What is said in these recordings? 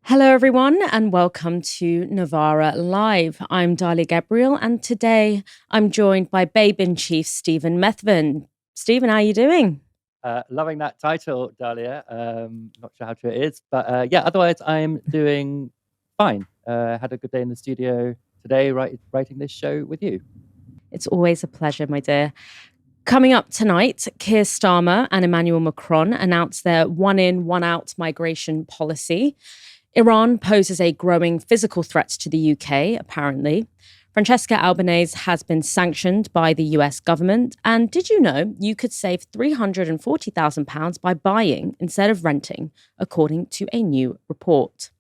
Hello, everyone, and welcome to Novara Live. I'm Dalia Gebrial, and today I'm joined by Babe-in-Chief Stephen Methven. Stephen, how are you doing? Loving that title, Dalia. Not sure how true it is, but otherwise I'm doing fine. Had a good day in the studio today, writing this show with you. It's always a pleasure, my dear. Coming up tonight, Keir Starmer and Emmanuel Macron announced their one-in, one-out migration policy. Iran poses a growing physical threat to the UK, apparently. Francesca Albanese has been sanctioned by the US government. And did you know you could save £340,000 by buying instead of renting, according to a new report?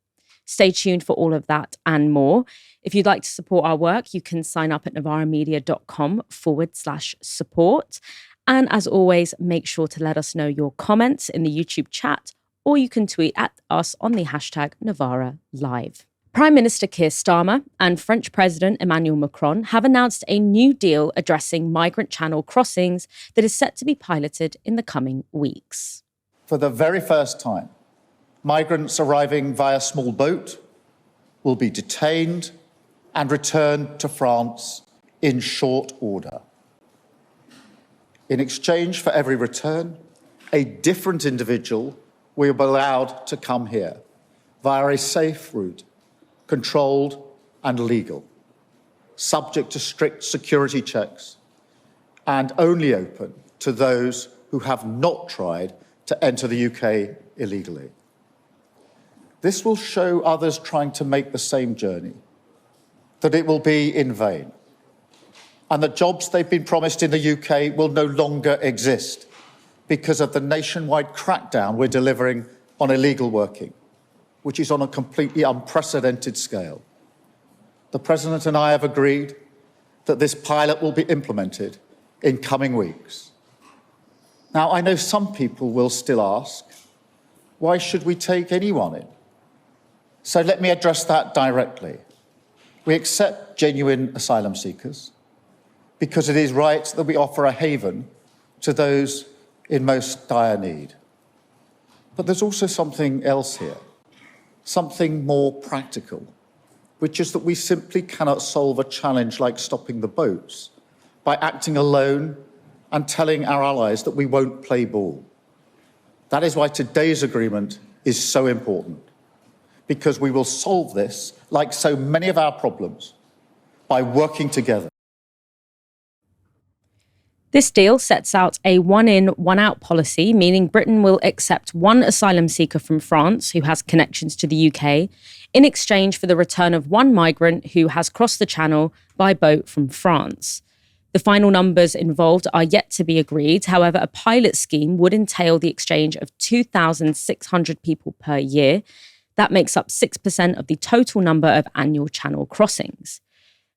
Stay tuned for all of that and more. If you'd like to support our work, you can sign up at novaramedia.com/support. And as always, make sure to let us know your comments in the YouTube chat, or you can tweet at us on the hashtag #NovaraLive. Prime Minister Keir Starmer and French President Emmanuel Macron have announced a new deal addressing migrant channel crossings that is set to be piloted in the coming weeks. For the very first time, migrants arriving via small boat will be detained and returned to France in short order. In exchange for every return, a different individual will be allowed to come here via a safe route, controlled and legal, subject to strict security checks, and only open to those who have not tried to enter the UK illegally. This will show others trying to make the same journey that it will be in vain, and that jobs they've been promised in the UK will no longer exist because of the nationwide crackdown we're delivering on illegal working, which is on a completely unprecedented scale. The President and I have agreed that this pilot will be implemented in coming weeks. Now, I know some people will still ask, why should we take anyone in? So let me address that directly. We accept genuine asylum seekers because it is right that we offer a haven to those in most dire need. But there's also something else here, something more practical, which is that we simply cannot solve a challenge like stopping the boats by acting alone and telling our allies that we won't play ball. That is why today's agreement is so important, because we will solve this, like so many of our problems, by working together. This deal sets out a one-in, one-out policy, meaning Britain will accept one asylum seeker from France who has connections to the UK in exchange for the return of one migrant who has crossed the Channel by boat from France. The final numbers involved are yet to be agreed. However, a pilot scheme would entail the exchange of 2,600 people per year. That makes up 6% of the total number of annual Channel crossings.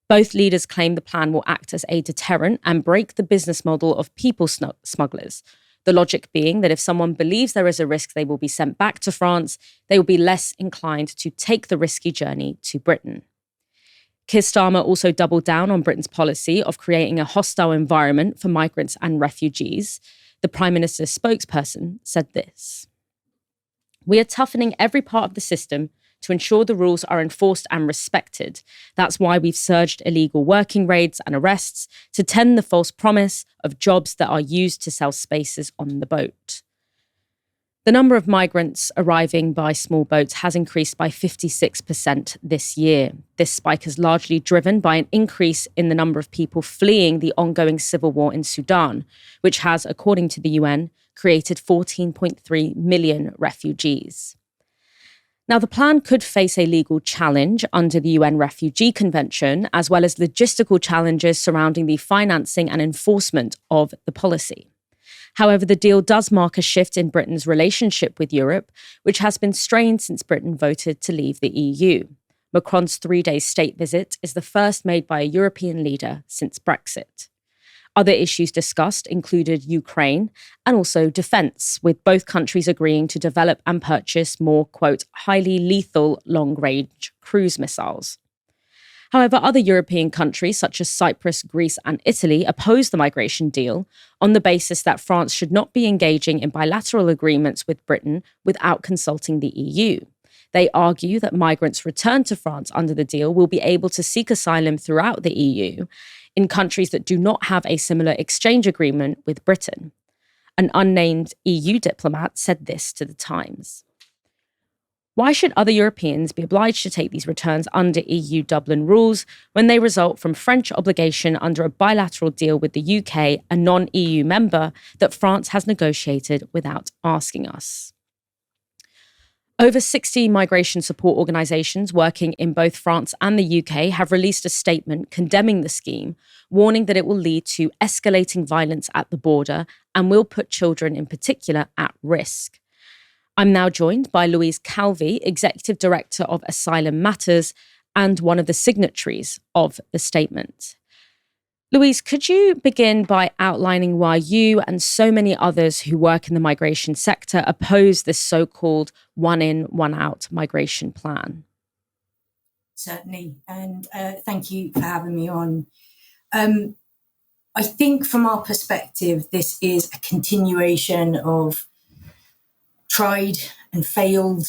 Both leaders claim the plan will act as a deterrent and break the business model of people smugglers. The logic being that if someone believes there is a risk they will be sent back to France, they will be less inclined to take the risky journey to Britain. Keir Starmer also doubled down on Britain's policy of creating a hostile environment for migrants and refugees. The Prime Minister's spokesperson said this: "We are toughening every part of the system to ensure the rules are enforced and respected. That's why we've surged illegal working raids and arrests to tend the false promise of jobs that are used to sell spaces on the boat." The number of migrants arriving by small boats has increased by 56% this year. This spike is largely driven by an increase in the number of people fleeing the ongoing civil war in Sudan, which has, according to the UN, created 14.3 million refugees. Now, the plan could face a legal challenge under the UN Refugee Convention, as well as logistical challenges surrounding the financing and enforcement of the policy. However, the deal does mark a shift in Britain's relationship with Europe, which has been strained since Britain voted to leave the EU. Macron's 3-day state visit is the first made by a European leader since Brexit. Other issues discussed included Ukraine and also defence, with both countries agreeing to develop and purchase more, quote, highly lethal long-range cruise missiles. However, other European countries such as Cyprus, Greece and Italy opposed the migration deal on the basis that France should not be engaging in bilateral agreements with Britain without consulting the EU. They argue that migrants returned to France under the deal will be able to seek asylum throughout the EU in countries that do not have a similar exchange agreement with Britain. An unnamed EU diplomat said this to The Times. Why should other Europeans be obliged to take these returns under EU Dublin rules when they result from French obligation under a bilateral deal with the UK, a non-EU member that France has negotiated without asking us? Over 60 migration support organisations working in both France and the UK have released a statement condemning the scheme, warning that it will lead to escalating violence at the border and will put children in particular at risk. I'm now joined by Louise Calvey, Executive Director of Asylum Matters and one of the signatories of the statement. Louise, could you begin by outlining why you and so many others who work in the migration sector oppose this so-called one-in, one-out migration plan? Certainly, and thank you for having me on. I think from our perspective, this is a continuation of tried and failed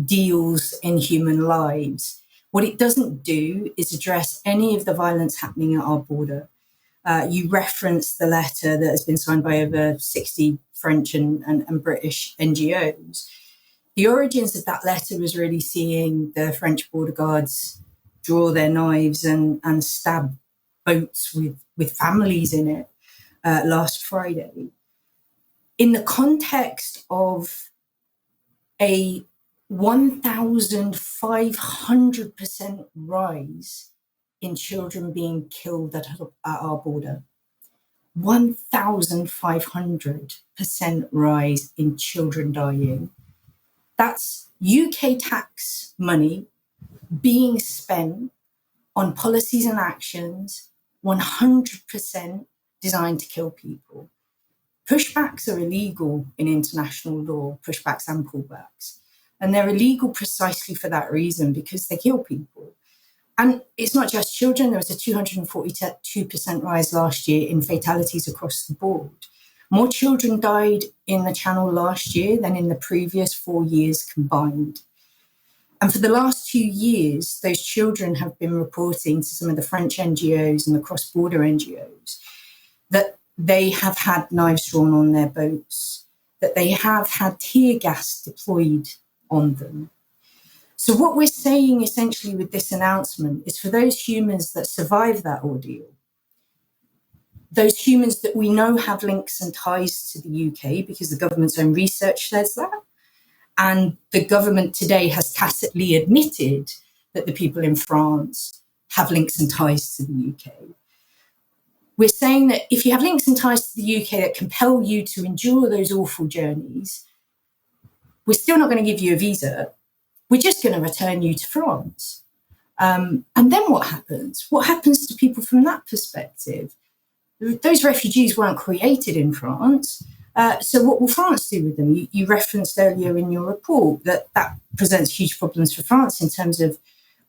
deals in human lives. What it doesn't do is address any of the violence happening at our border. You referenced the letter that has been signed by over 60 French and British NGOs. The origins of that letter was really seeing the French border guards draw their knives and stab boats with families in it last Friday. In the context of a 1,500% rise in children being killed at our border. 1,500% rise in children dying. That's UK tax money being spent on policies and actions 100% designed to kill people. Pushbacks are illegal in international law, pushbacks and pullbacks. And they're illegal precisely for that reason, because they kill people. And it's not just children. There was a 242% rise last year in fatalities across the board. More children died in the Channel last year than in the previous 4 years combined. And for the last 2 years, those children have been reporting to some of the French NGOs and the cross-border NGOs that they have had knives drawn on their boats, that they have had tear gas deployed on them. So what we're saying essentially with this announcement is for those humans that survive that ordeal, those humans that we know have links and ties to the UK because the government's own research says that, and the government today has tacitly admitted that the people in France have links and ties to the UK. We're saying that if you have links and ties to the UK that compel you to endure those awful journeys, we're still not going to give you a visa. We're just going to return you to France. And then what happens? What happens to people from that perspective? Those refugees weren't created in France. So what will France do with them? You referenced earlier in your report that presents huge problems for France in terms of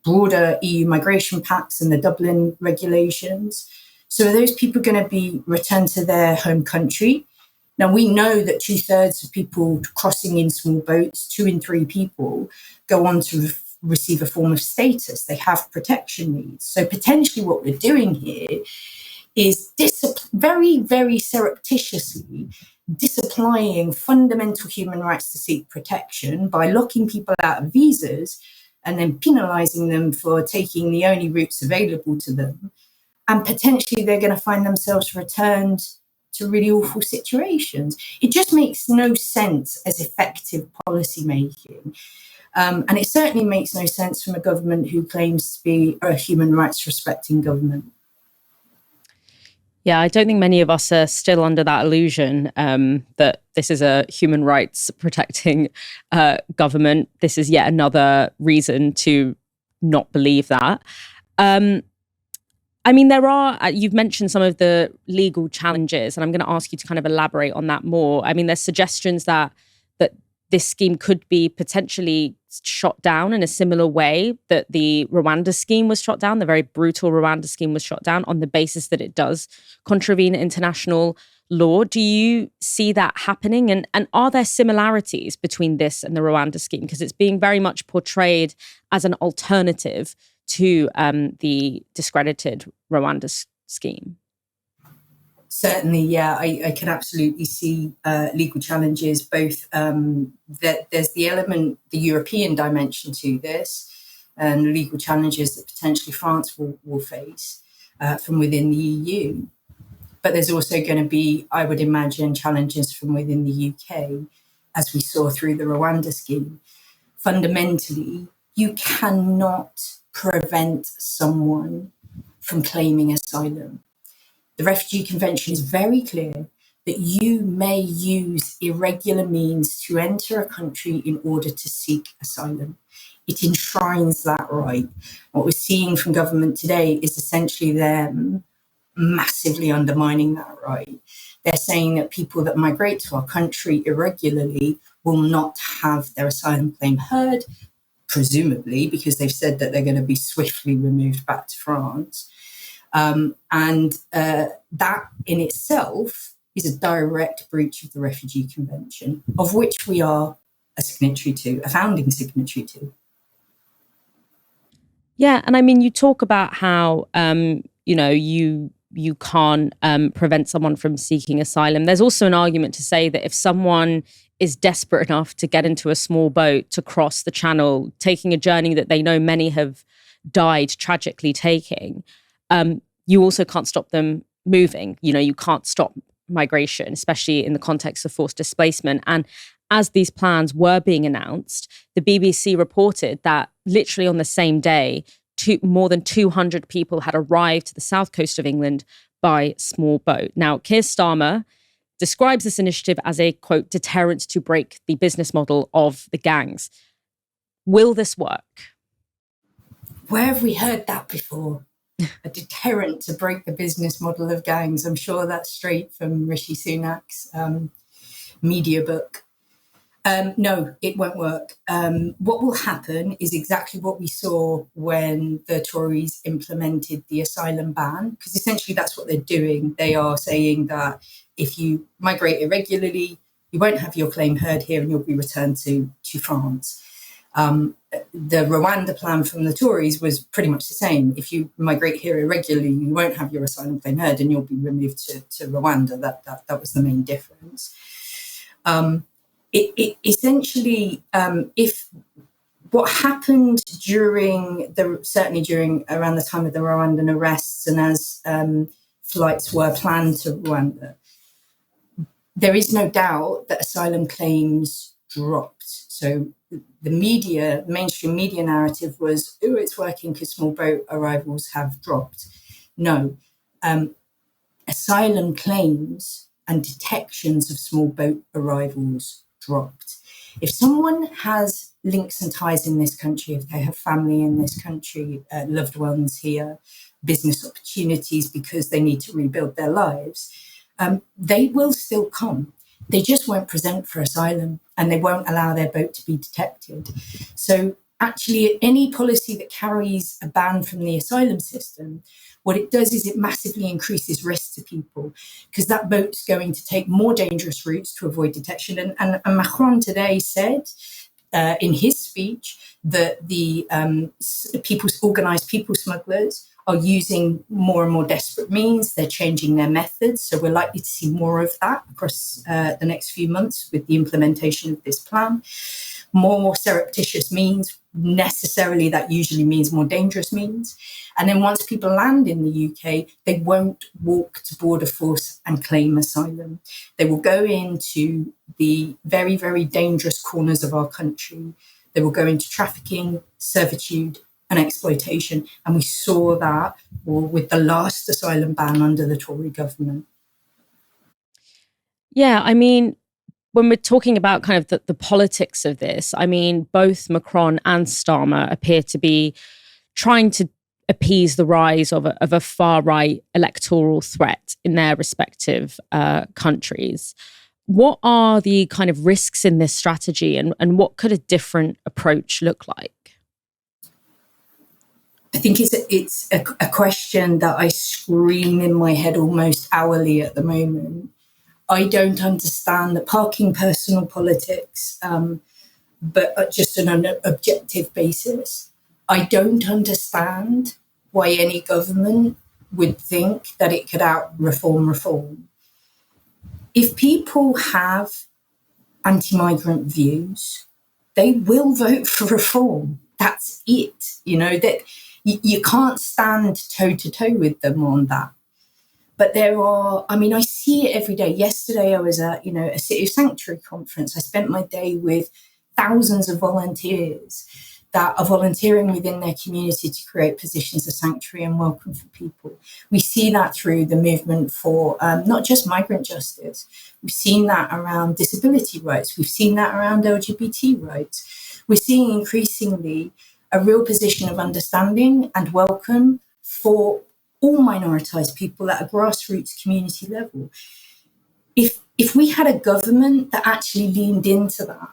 broader EU migration pacts and the Dublin regulations. So are those people going to be returned to their home country? Now, we know that 2/3 of people crossing in small boats, 2 in 3 people, go on to receive a form of status. They have protection needs. So potentially what we're doing here is very, very surreptitiously disapplying fundamental human rights to seek protection by locking people out of visas and then penalising them for taking the only routes available to them. And potentially they're going to find themselves returned to really awful situations. It just makes no sense as effective policy making. And it certainly makes no sense from a government who claims to be a human rights respecting government. Yeah, I don't think many of us are still under that illusion that this is a human rights protecting government. This is yet another reason to not believe that. I mean, you've mentioned some of the legal challenges, and I'm going to ask you to kind of elaborate on that more. I mean, there's suggestions that this scheme could be potentially shot down in a similar way that the Rwanda scheme was shot down, the very brutal Rwanda scheme was shot down on the basis that it does contravene international law. Do you see that happening? And are there similarities between this and the Rwanda scheme? Because it's being very much portrayed as an alternative to the discredited Rwanda scheme. Certainly, yeah, I can absolutely see legal challenges, both that there's the element, the European dimension to this, and legal challenges that potentially France will face from within the EU. But there's also going to be, I would imagine, challenges from within the UK, as we saw through the Rwanda scheme. Fundamentally, you cannot prevent someone from claiming asylum. The Refugee Convention is very clear that you may use irregular means to enter a country in order to seek asylum. It enshrines that right. What we're seeing from government today is essentially them massively undermining that right. They're saying that people that migrate to our country irregularly will not have their asylum claim heard, presumably because they've said that they're going to be swiftly removed back to France. That in itself is a direct breach of the Refugee Convention, of which we are a signatory to, a founding signatory to. Yeah, and I mean, you talk about how you can't prevent someone from seeking asylum. There's also an argument to say that if someone is desperate enough to get into a small boat to cross the channel, taking a journey that they know many have died tragically taking, you also can't stop them moving. You can't stop migration, especially in the context of forced displacement. And as these plans were being announced, the BBC reported that literally on the same day, more than 200 people had arrived to the south coast of England by small boat. Now, Keir Starmer describes this initiative as a, quote, deterrent to break the business model of the gangs. Will this work? Where have we heard that before? A deterrent to break the business model of gangs. I'm sure that's straight from Rishi Sunak's media book. No, it won't work. What will happen is exactly what we saw when the Tories implemented the asylum ban, because essentially that's what they're doing. They are saying that if you migrate irregularly, you won't have your claim heard here and you'll be returned to France. The Rwanda plan from the Tories was pretty much the same. If you migrate here irregularly, you won't have your asylum claim heard and you'll be removed to Rwanda. That was the main difference. It essentially, if what happened certainly during around the time of the Rwandan arrests and as flights were planned to Rwanda, there is no doubt that asylum claims dropped. So the mainstream media narrative was, oh, it's working because small boat arrivals have dropped. No, asylum claims and detections of small boat arrivals dropped. If someone has links and ties in this country, if they have family in this country, loved ones here, business opportunities because they need to rebuild their lives, they will still come. They just won't present for asylum and they won't allow their boat to be detected. So actually, any policy that carries a ban from the asylum system, what it does is it massively increases risk to people because that boat's going to take more dangerous routes to avoid detection. And Macron today said in his speech that the organised people smugglers are using more and more desperate means. They're changing their methods. So we're likely to see more of that across the next few months with the implementation of this plan. More surreptitious means, necessarily that usually means more dangerous means. And then once people land in the UK, they won't walk to border force and claim asylum. They will go into the very, very dangerous corners of our country. They will go into trafficking, servitude, and exploitation. And we saw that with the last asylum ban under the Tory government. Yeah, I mean, when we're talking about kind of the politics of this, I mean, both Macron and Starmer appear to be trying to appease the rise of a far-right electoral threat in their respective countries. What are the kind of risks in this strategy, and what could a different approach look like? I think it's a question that I scream in my head almost hourly at the moment. I don't understand the parking personal politics, but just on an objective basis. I don't understand why any government would think that it could out-reform. If people have anti-migrant views, they will vote for reform. That's it. That you can't stand toe-to-toe with them on that. But I see it every day. Yesterday, I was at, a City of Sanctuary conference. I spent my day with thousands of volunteers that are volunteering within their community to create positions of sanctuary and welcome for people. We see that through the movement for not just migrant justice. We've seen that around disability rights. We've seen that around LGBT rights. We're seeing increasingly a real position of understanding and welcome for all minoritized people at a grassroots community level. If we had a government that actually leaned into that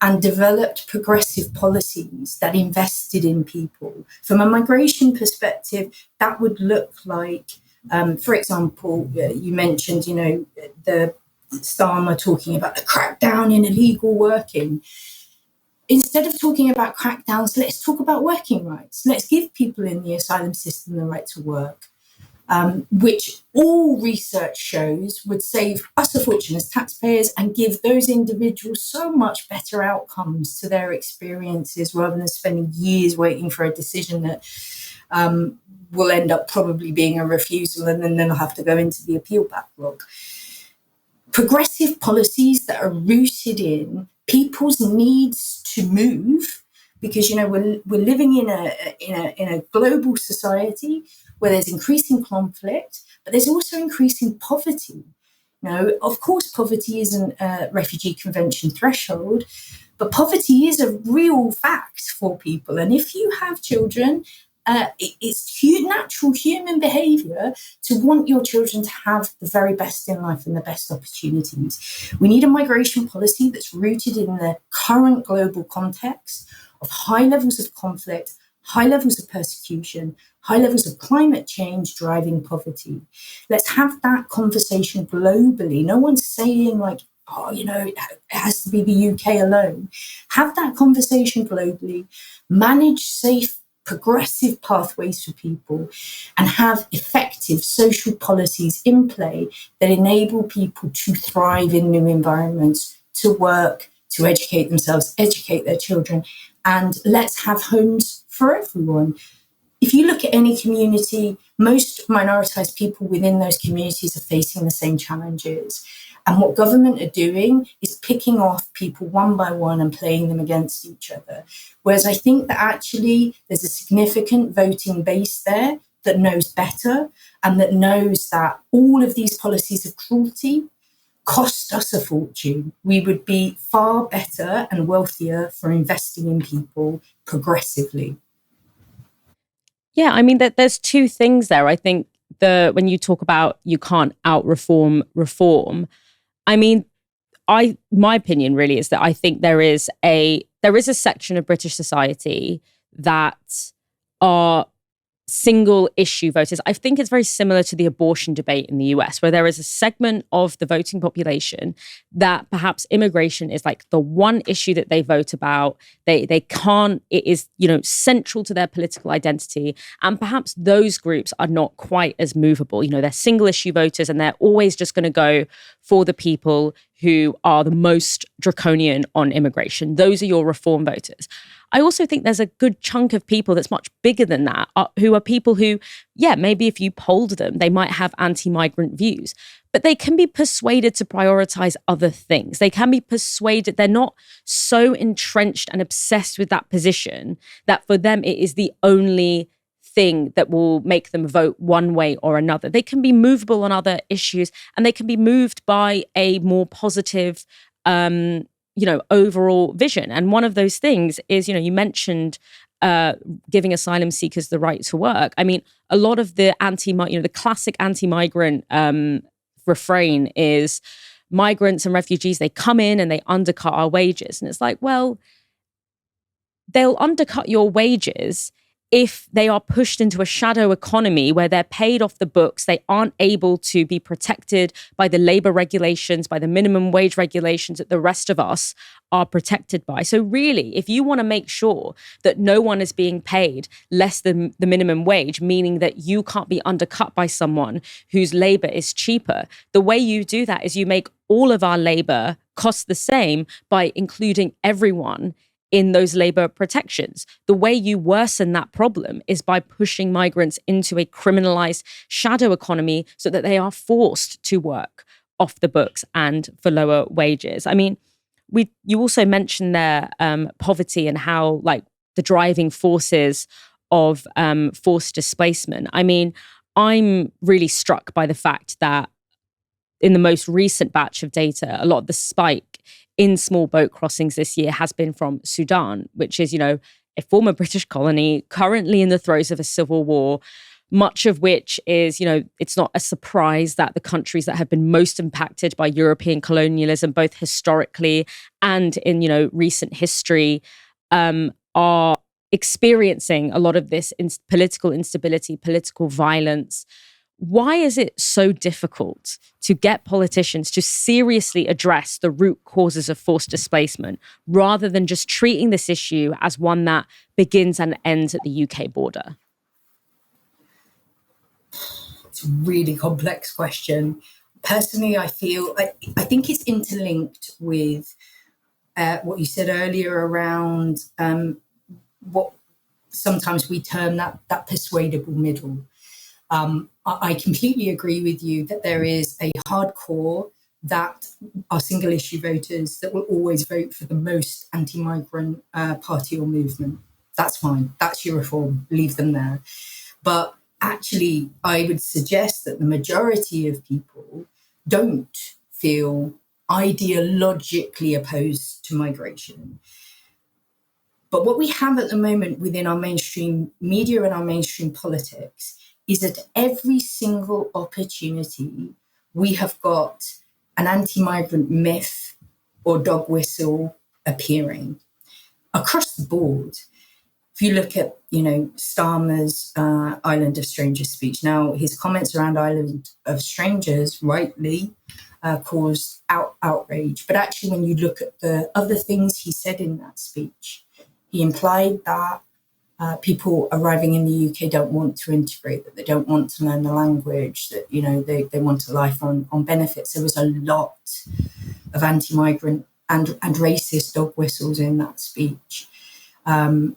and developed progressive policies that invested in people, from a migration perspective, that would look like, for example, you mentioned, the Starmer talking about the crackdown in illegal working. Instead of talking about crackdowns, let's talk about working rights. Let's give people in the asylum system the right to work, which all research shows would save us a fortune as taxpayers and give those individuals so much better outcomes to their experiences, rather than spending years waiting for a decision that will end up probably being a refusal, and then they'll have to go into the appeal backlog. Progressive policies that are rooted in people's needs to move, because we're living in a global society where there's increasing conflict, but there's also increasing poverty. Of course, poverty isn't a refugee convention threshold, but poverty is a real fact for people. And if you have children, it's natural human behaviour to want your children to have the very best in life and the best opportunities. We need a migration policy that's rooted in the current global context of high levels of conflict, high levels of persecution, high levels of climate change driving poverty. Let's have that conversation globally. No one's saying it has to be the UK alone. Have that conversation globally, manage safe, progressive pathways for people, and have effective social policies in play that enable people to thrive in new environments, to work, to educate themselves, educate their children, and let's have homes for everyone. If you look at any community, most minoritized people within those communities are facing the same challenges. And what government are doing is picking off people one by one and playing them against each other. Whereas I think that actually there's a significant voting base there that knows better, and that knows that all of these policies of cruelty cost us a fortune. We would be far better and wealthier for investing in people progressively. Yeah, I mean, there's two things there. I think when you talk about you can't out-reform reform, I mean, my opinion really is that I think there is a section of British society that are single issue voters. I think it's very similar to the abortion debate in the US, where there is a segment of the voting population that perhaps immigration is like the one issue that they vote about. They can't, it is, central to their political identity. And perhaps those groups are not quite as movable. They're single issue voters, and they're always just going to go for the people who are the most draconian on immigration. Those are your reform voters. I also think there's a good chunk of people that's much bigger than that, who are people who, maybe if you polled them, they might have anti-migrant views, but they can be persuaded to prioritize other things. They can be persuaded, they're not so entrenched and obsessed with that position that for them it is the only thing that will make them vote one way or another. They can be movable on other issues, and they can be moved by a more positive overall vision. And one of those things is, you mentioned giving asylum seekers the right to work. I mean, a lot of the the classic anti-migrant refrain is migrants and refugees, they come in and they undercut our wages. And it's like, well, they'll undercut your wages if they are pushed into a shadow economy where they're paid off the books, they aren't able to be protected by the labor regulations, by the minimum wage regulations that the rest of us are protected by. So really, if you want to make sure that no one is being paid less than the minimum wage, meaning that you can't be undercut by someone whose labor is cheaper, the way you do that is you make all of our labor cost the same by including everyone in those labor protections. The way you worsen that problem is by pushing migrants into a criminalized shadow economy so that they are forced to work off the books and for lower wages. I mean, you also mentioned there poverty and how like the driving forces of forced displacement. I mean, I'm really struck by the fact that in the most recent batch of data, a lot of the spike in small boat crossings this year has been from Sudan, which is, a former British colony, currently in the throes of a civil war, much of which is, it's not a surprise that the countries that have been most impacted by European colonialism, both historically and in, recent history, are experiencing a lot of this political instability, political violence. Why is it so difficult to get politicians to seriously address the root causes of forced displacement rather than just treating this issue as one that begins and ends at the UK border? It's a really complex question. Personally, I think it's interlinked with what you said earlier around what sometimes we term that persuadable middle. I completely agree with you that there is a hardcore that are single issue voters that will always vote for the most anti-migrant party or movement. That's fine. That's your reform. Leave them there. But actually, I would suggest that the majority of people don't feel ideologically opposed to migration. But what we have at the moment within our mainstream media and our mainstream politics is that every single opportunity we have got an anti-migrant myth or dog whistle appearing across the board. If you look at, Starmer's Island of Strangers speech, now his comments around Island of Strangers rightly caused outrage. But actually, when you look at the other things he said in that speech, he implied that people arriving in the UK don't want to integrate, that they don't want to learn the language, that, they want a life on benefits. There was a lot of anti-migrant and racist dog whistles in that speech. And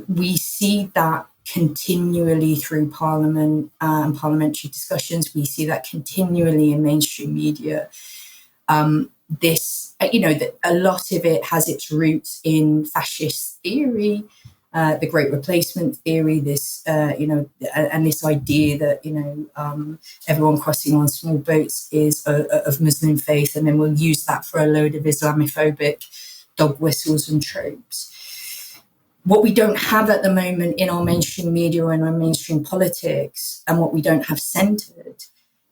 we see that continually through Parliament and parliamentary discussions. We see that continually in mainstream media. That a lot of it has its roots in fascist theory, the Great Replacement theory, this, and this idea that, everyone crossing on small boats is of Muslim faith, and then we'll use that for a load of Islamophobic dog whistles and tropes. What we don't have at the moment in our mainstream media and our mainstream politics, and what we don't have centred,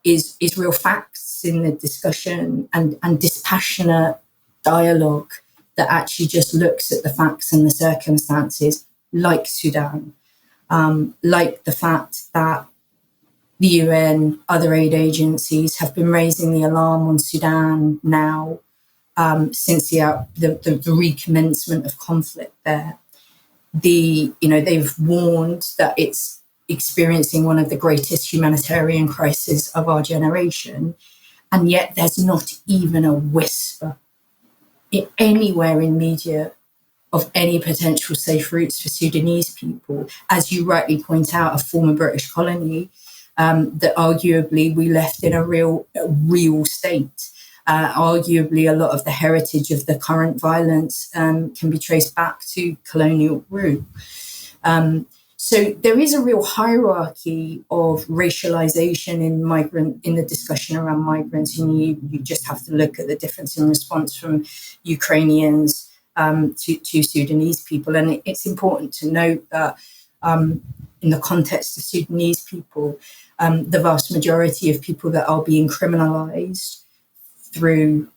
is real facts in the discussion and dispassionate dialogue that actually just looks at the facts and the circumstances, like Sudan, like the fact that the UN, other aid agencies have been raising the alarm on Sudan now since the recommencement of conflict there. They've warned that it's experiencing one of the greatest humanitarian crises of our generation, and yet there's not even a whisper anywhere in media of any potential safe routes for Sudanese people. As you rightly point out, a former British colony that arguably we left in a real state. Arguably, a lot of the heritage of the current violence can be traced back to colonial rule. So there is a real hierarchy of racialization in the discussion around migrants, and you just have to look at the difference in response from Ukrainians to Sudanese people. And it's important to note that in the context of Sudanese people, the vast majority of people that are being criminalized through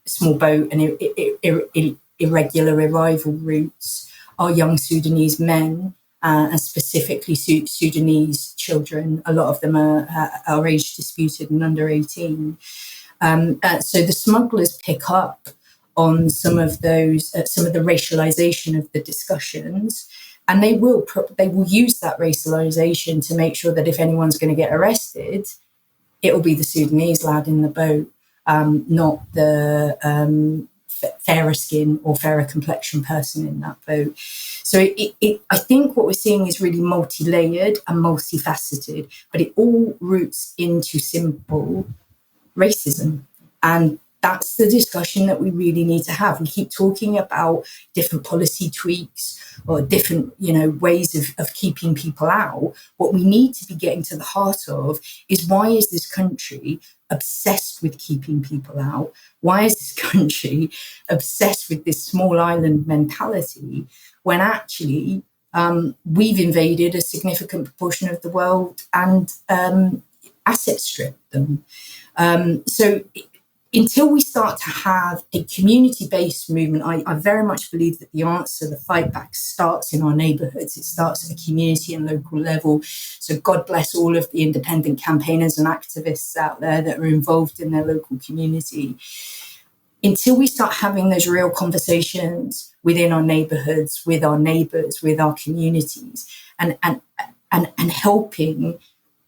small boat and irregular arrival routes are young Sudanese men, and specifically Sudanese children. A lot of them are age disputed and under 18. So the smugglers pick up on some of the racialization of the discussions, and they will use that racialization to make sure that if anyone's going to get arrested, it will be the Sudanese lad in the boat, not the fairer skin or fairer complexion person in that boat. So I think what we're seeing is really multi-layered and multifaceted, but it all roots into simple racism. And that's the discussion that we really need to have. We keep talking about different policy tweaks or different, ways of keeping people out. What we need to be getting to the heart of is, why is this country obsessed with keeping people out? Why is this country obsessed with this small island mentality when actually we've invaded a significant proportion of the world and asset stripped them? Until we start to have a community-based movement, I very much believe that the answer, the fight back, starts in our neighbourhoods. It starts at a community and local level. So God bless all of the independent campaigners and activists out there that are involved in their local community. Until we start having those real conversations within our neighbourhoods, with our neighbours, with our communities, and helping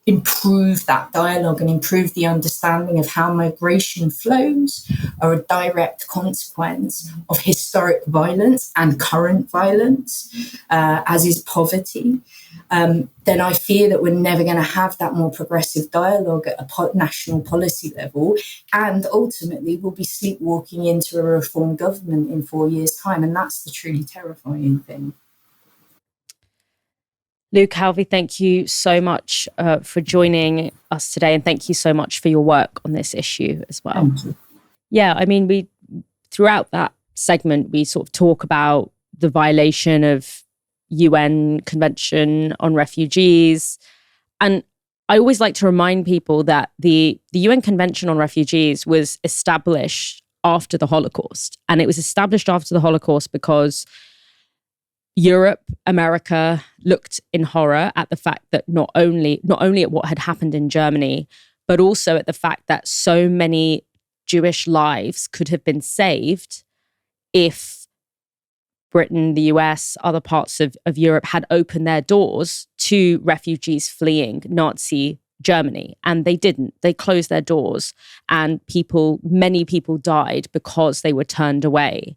improve that dialogue and improve the understanding of how migration flows are a direct consequence of historic violence and current violence, as is poverty, then I fear that we're never going to have that more progressive dialogue at a national policy level. And ultimately, we'll be sleepwalking into a reform government in 4 years' time. And that's the truly terrifying thing. Lou, Calvey, thank you so much for joining us today, and thank you so much for your work on this issue as well. Thank you. Yeah, I mean, we throughout that segment, we sort of talk about the violation of UN Convention on Refugees. And I always like to remind people that the UN Convention on Refugees was established after the Holocaust. And it was established after the Holocaust because Europe, America looked in horror at the fact that not only at what had happened in Germany, but also at the fact that so many Jewish lives could have been saved if Britain, the US, other parts of Europe had opened their doors to refugees fleeing Nazi Germany. And they didn't. They closed their doors, and many people died because they were turned away.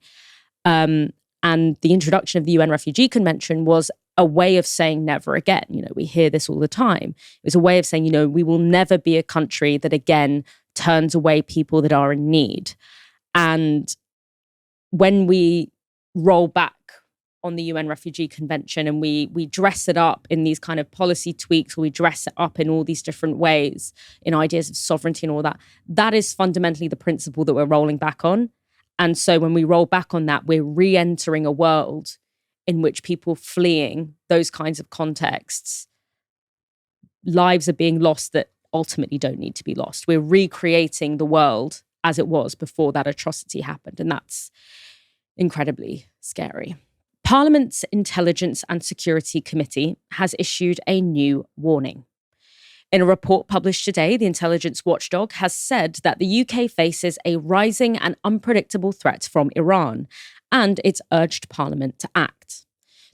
And the introduction of the UN Refugee Convention was a way of saying never again. We hear this all the time. It was a way of saying, we will never be a country that again turns away people that are in need. And when we roll back on the UN Refugee Convention and we dress it up in these kind of policy tweaks, or we dress it up in all these different ways, in ideas of sovereignty and all that, that is fundamentally the principle that we're rolling back on. And so when we roll back on that, we're re-entering a world in which people fleeing those kinds of contexts, lives are being lost that ultimately don't need to be lost. We're recreating the world as it was before that atrocity happened. And that's incredibly scary. Parliament's Intelligence and Security Committee has issued a new warning. In a report published today, the intelligence watchdog has said that the UK faces a rising and unpredictable threat from Iran, and it's urged Parliament to act.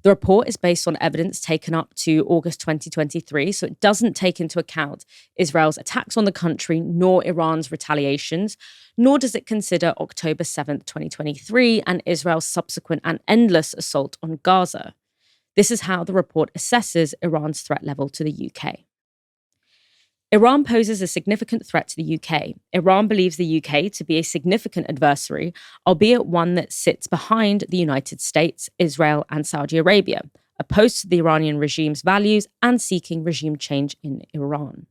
The report is based on evidence taken up to August 2023, so it doesn't take into account Israel's attacks on the country nor Iran's retaliations, nor does it consider October 7th, 2023 and Israel's subsequent and endless assault on Gaza. This is how the report assesses Iran's threat level to the UK. Iran poses a significant threat to the UK. Iran believes the UK to be a significant adversary, albeit one that sits behind the United States, Israel, and Saudi Arabia, opposed to the Iranian regime's values and seeking regime change in Iran.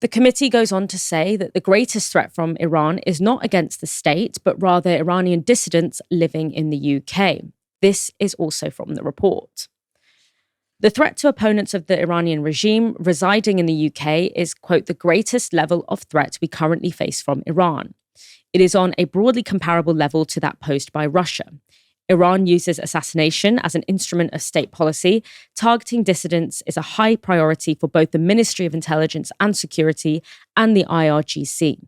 The committee goes on to say that the greatest threat from Iran is not against the state, but rather Iranian dissidents living in the UK. This is also from the report. The threat to opponents of the Iranian regime residing in the UK is, quote, the greatest level of threat we currently face from Iran. It is on a broadly comparable level to that posed by Russia. Iran uses assassination as an instrument of state policy. Targeting dissidents is a high priority for both the Ministry of Intelligence and Security and the IRGC.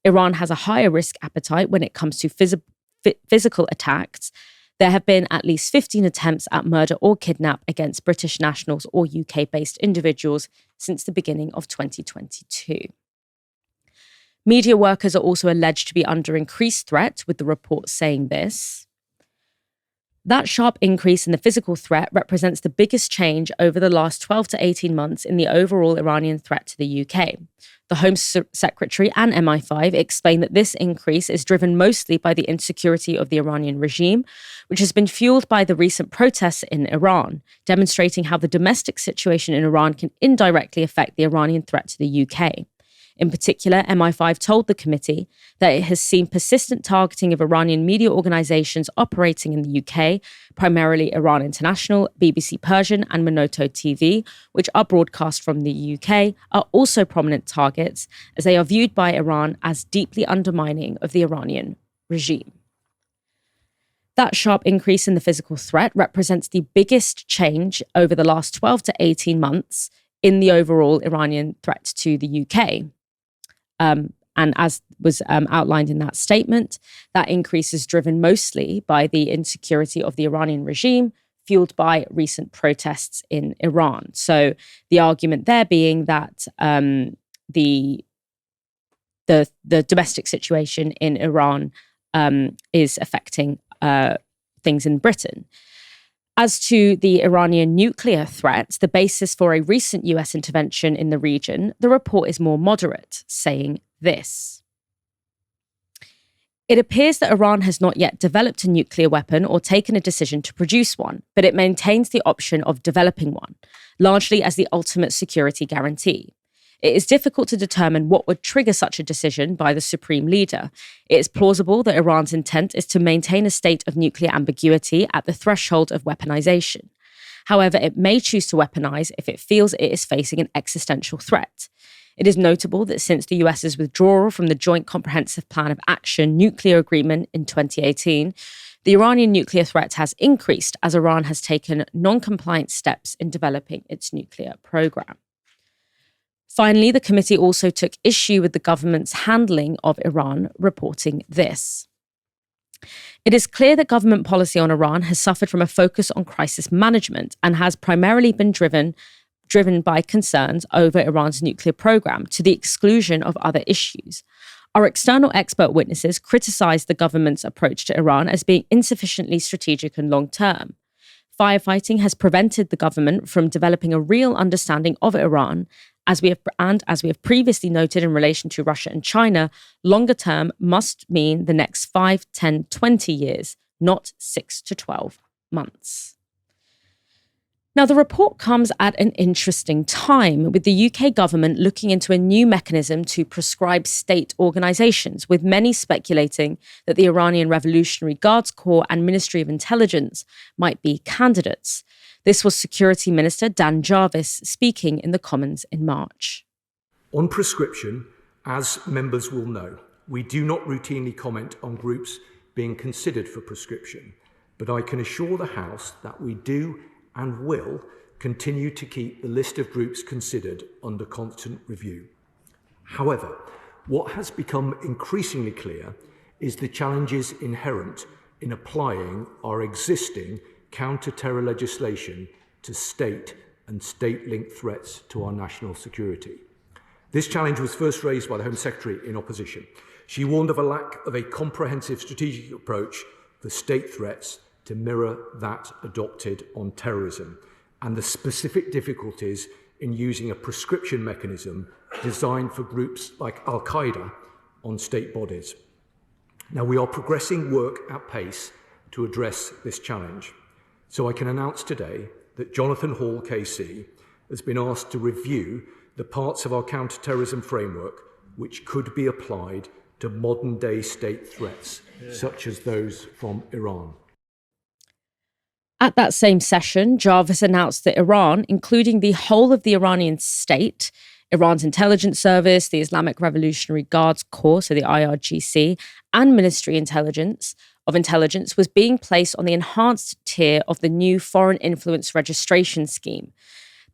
Iran has a higher risk appetite when it comes to physical attacks. There have been at least 15 attempts at murder or kidnap against British nationals or UK-based individuals since the beginning of 2022. Media workers are also alleged to be under increased threat, with the report saying this. That sharp increase in the physical threat represents the biggest change over the last 12 to 18 months in the overall Iranian threat to the UK. The Home Secretary and MI5 explained that this increase is driven mostly by the insecurity of the Iranian regime, which has been fueled by the recent protests in Iran, demonstrating how the domestic situation in Iran can indirectly affect the Iranian threat to the UK. In particular, MI5 told the committee that it has seen persistent targeting of Iranian media organizations operating in the UK, primarily Iran International, BBC Persian, and Monoto TV, which are broadcast from the UK, are also prominent targets, as they are viewed by Iran as deeply undermining of the Iranian regime. That sharp increase in the physical threat represents the biggest change over the last 12 to 18 months in the overall Iranian threat to the UK. And as was outlined in that statement, that increase is driven mostly by the insecurity of the Iranian regime, fueled by recent protests in Iran. So the argument there being that the domestic situation in Iran is affecting things in Britain. As to the Iranian nuclear threat, the basis for a recent US intervention in the region, the report is more moderate, saying this. It appears that Iran has not yet developed a nuclear weapon or taken a decision to produce one, but it maintains the option of developing one, largely as the ultimate security guarantee. It is difficult to determine what would trigger such a decision by the supreme leader. It is plausible that Iran's intent is to maintain a state of nuclear ambiguity at the threshold of weaponization. However, it may choose to weaponize if it feels it is facing an existential threat. It is notable that since the US's withdrawal from the Joint Comprehensive Plan of Action nuclear agreement in 2018, the Iranian nuclear threat has increased as Iran has taken non-compliant steps in developing its nuclear program. Finally, the committee also took issue with the government's handling of Iran, reporting this. It is clear that government policy on Iran has suffered from a focus on crisis management and has primarily been driven by concerns over Iran's nuclear program to the exclusion of other issues. Our external expert witnesses criticized the government's approach to Iran as being insufficiently strategic and long-term. Firefighting has prevented the government from developing a real understanding of Iran. As we have previously noted in relation to Russia and China, longer term must mean the next 5, 10, 20 years, not 6 to 12 months. Now, the report comes at an interesting time, with the UK government looking into a new mechanism to prescribe state organisations, with many speculating that the Iranian Revolutionary Guards Corps and Ministry of Intelligence might be candidates. This was Security Minister Dan Jarvis speaking in the Commons in March. On prescription, as members will know, we do not routinely comment on groups being considered for prescription, but I can assure the House that we do and will continue to keep the list of groups considered under constant review. However, what has become increasingly clear is the challenges inherent in applying our existing counter-terror legislation to state and state-linked threats to our national security. This challenge was first raised by the Home Secretary in opposition. She warned of a lack of a comprehensive strategic approach for state threats to mirror that adopted on terrorism, and the specific difficulties in using a prescription mechanism designed for groups like Al-Qaeda on state bodies. Now, we are progressing work at pace to address this challenge. So I can announce today that Jonathan Hall KC has been asked to review the parts of our counter-terrorism framework which could be applied to modern-day state threats, such as those from Iran. At that same session, Jarvis announced that Iran, including the whole of the Iranian state, Iran's intelligence service, the Islamic Revolutionary Guards Corps, so the IRGC, and Ministry of Intelligence was being placed on the enhanced tier of the new Foreign Influence Registration Scheme.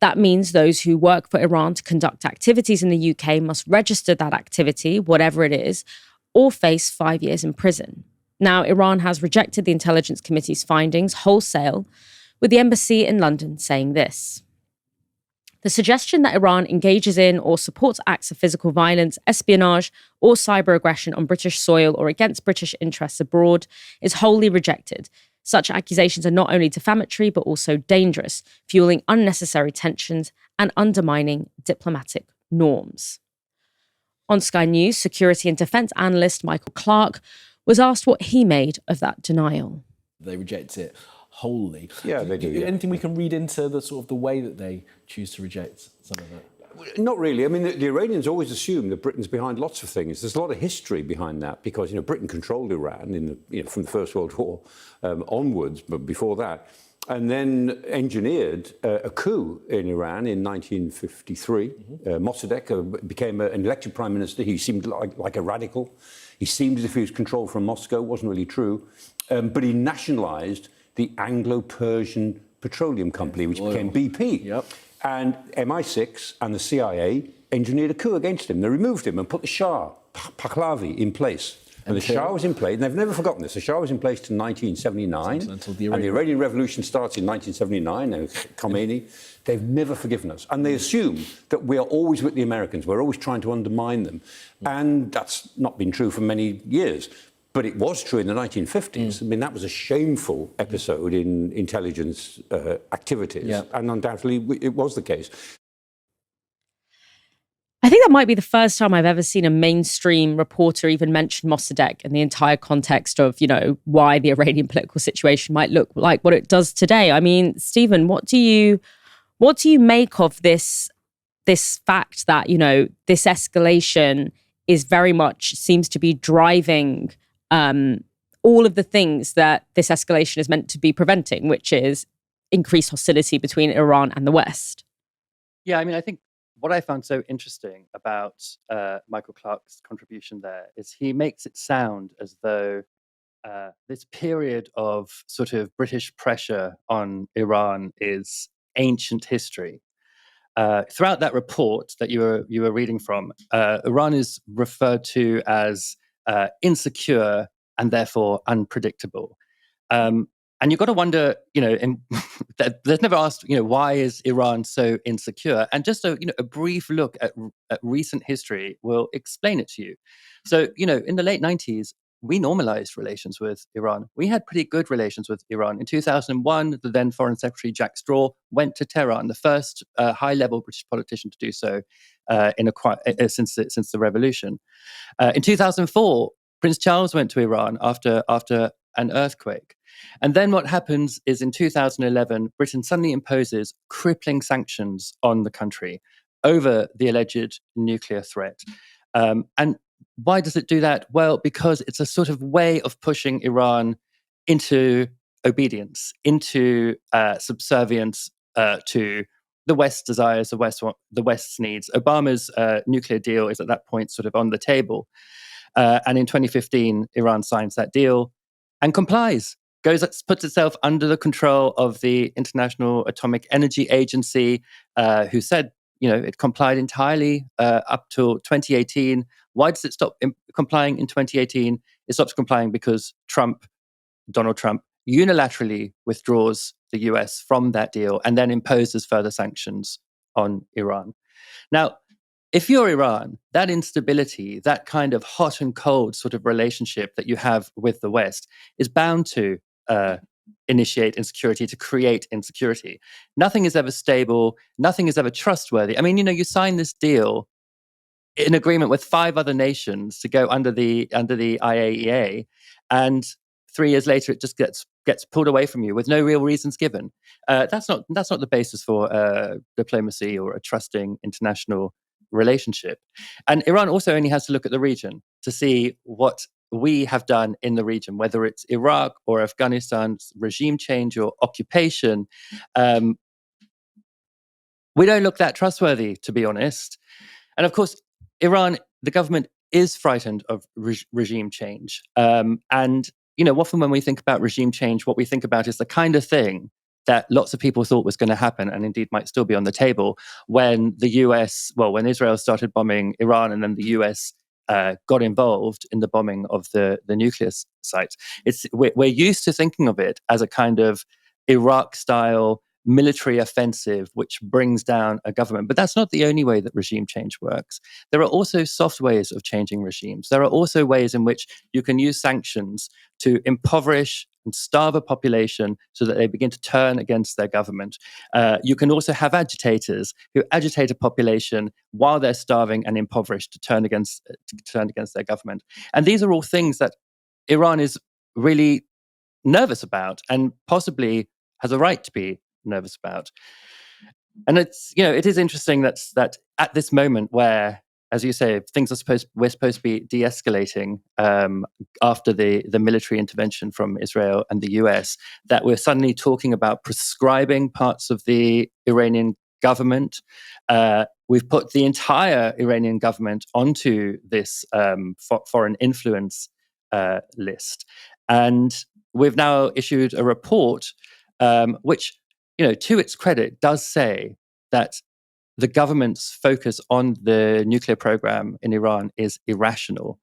That means those who work for Iran to conduct activities in the UK must register that activity, whatever it is, or face 5 years in prison. Now, Iran has rejected the Intelligence Committee's findings wholesale, with the embassy in London saying this. The suggestion that Iran engages in or supports acts of physical violence, espionage, or cyber aggression on British soil or against British interests abroad is wholly rejected. Such accusations are not only defamatory, but also dangerous, fueling unnecessary tensions and undermining diplomatic norms. On Sky News, security and defence analyst Michael Clark was asked what he made of that denial. They reject it wholly. Yeah, they do. Anything we can read into the sort of the way that they choose to reject some of it? Not really. I mean, the Iranians always assume that Britain's behind lots of things. There's a lot of history behind that because, Britain controlled Iran from the First World War onwards, but before that, and then engineered a coup in Iran in 1953. Mossadegh became an elected prime minister. He seemed like a radical. He seemed as if he was controlled from Moscow. It wasn't really true. But he nationalised the Anglo-Persian Petroleum Company, which became BP. Yep. And MI6 and the CIA engineered a coup against him. They removed him and put the Shah, Pahlavi, in place. And the Shah was in place, and they've never forgotten this, the Shah was in place till 1979, and the Iranian Revolution starts in 1979, and Khomeini, they've never forgiven us. And they assume that we are always with the Americans, we're always trying to undermine them. And that's not been true for many years. But it was true in the 1950s. I mean, that was a shameful episode in intelligence activities, and undoubtedly it was the case. I think that might be the first time I've ever seen a mainstream reporter even mention Mossadegh in the entire context of, why the Iranian political situation might look like what it does today. I mean, Stephen, what do you make of this fact that, this escalation is very much seems to be driving all of the things that this escalation is meant to be preventing, which is increased hostility between Iran and the West? Yeah, I mean, I think what I found so interesting about Michael Clark's contribution there is he makes it sound as though this period of sort of British pressure on Iran is ancient history. Throughout that report that you were reading from, Iran is referred to as insecure and therefore unpredictable. And you've got to wonder, there's never asked, why is Iran so insecure? And just a brief look at recent history will explain it to you. So, in the late 90s, we normalized relations with Iran. We had pretty good relations with Iran. In 2001, the then Foreign Secretary Jack Straw went to Tehran, the first high-level British politician to do so since the revolution. In 2004, Prince Charles went to Iran after an earthquake. And then what happens is in 2011, Britain suddenly imposes crippling sanctions on the country over the alleged nuclear threat. And why does it do that? Well, because it's a sort of way of pushing Iran into obedience, into subservience to the West's desires, the West's needs. Obama's nuclear deal is at that point sort of on the table. And in 2015, Iran signs that deal and complies. Puts itself under the control of the International Atomic Energy Agency, who said, it complied entirely up till 2018. Why does it stop complying in 2018? It stops complying because Donald Trump, unilaterally withdraws the US from that deal and then imposes further sanctions on Iran. Now, if you're Iran, that instability, that kind of hot and cold sort of relationship that you have with the West is bound to initiate insecurity, to create insecurity. Nothing is ever stable. Nothing is ever trustworthy. I mean, you sign this deal in agreement with 5 other nations to go under the IAEA, and 3 years later it just gets pulled away from you with no real reasons given. That's not the basis for diplomacy or a trusting international relationship. And Iran also only has to look at the region to see what we have done in the region, whether it's Iraq or Afghanistan's regime change or occupation, we don't look that trustworthy, to be honest. And of course, Iran, the government is frightened of regime change. And, often when we think about regime change, what we think about is the kind of thing that lots of people thought was going to happen, and indeed might still be on the table, when when Israel started bombing Iran, and then the US got involved in the bombing of the nuclear sites. We're used to thinking of it as a kind of Iraq-style military offensive which brings down a government. But that's not the only way that regime change works. There are also soft ways of changing regimes. There are also ways in which you can use sanctions to impoverish and starve a population so that they begin to turn against their government. You can also have agitators who agitate a population while they're starving and impoverished to turn against their government. And these are all things that Iran is really nervous about, and possibly has a right to be nervous about. And it is interesting that at this moment where, as you say, we're supposed to be de-escalating after the military intervention from Israel and the US, that we're suddenly talking about prescribing parts of the Iranian government. We've put the entire Iranian government onto this foreign influence list. And we've now issued a report which, to its credit, does say that the government's focus on the nuclear program in Iran is irrational,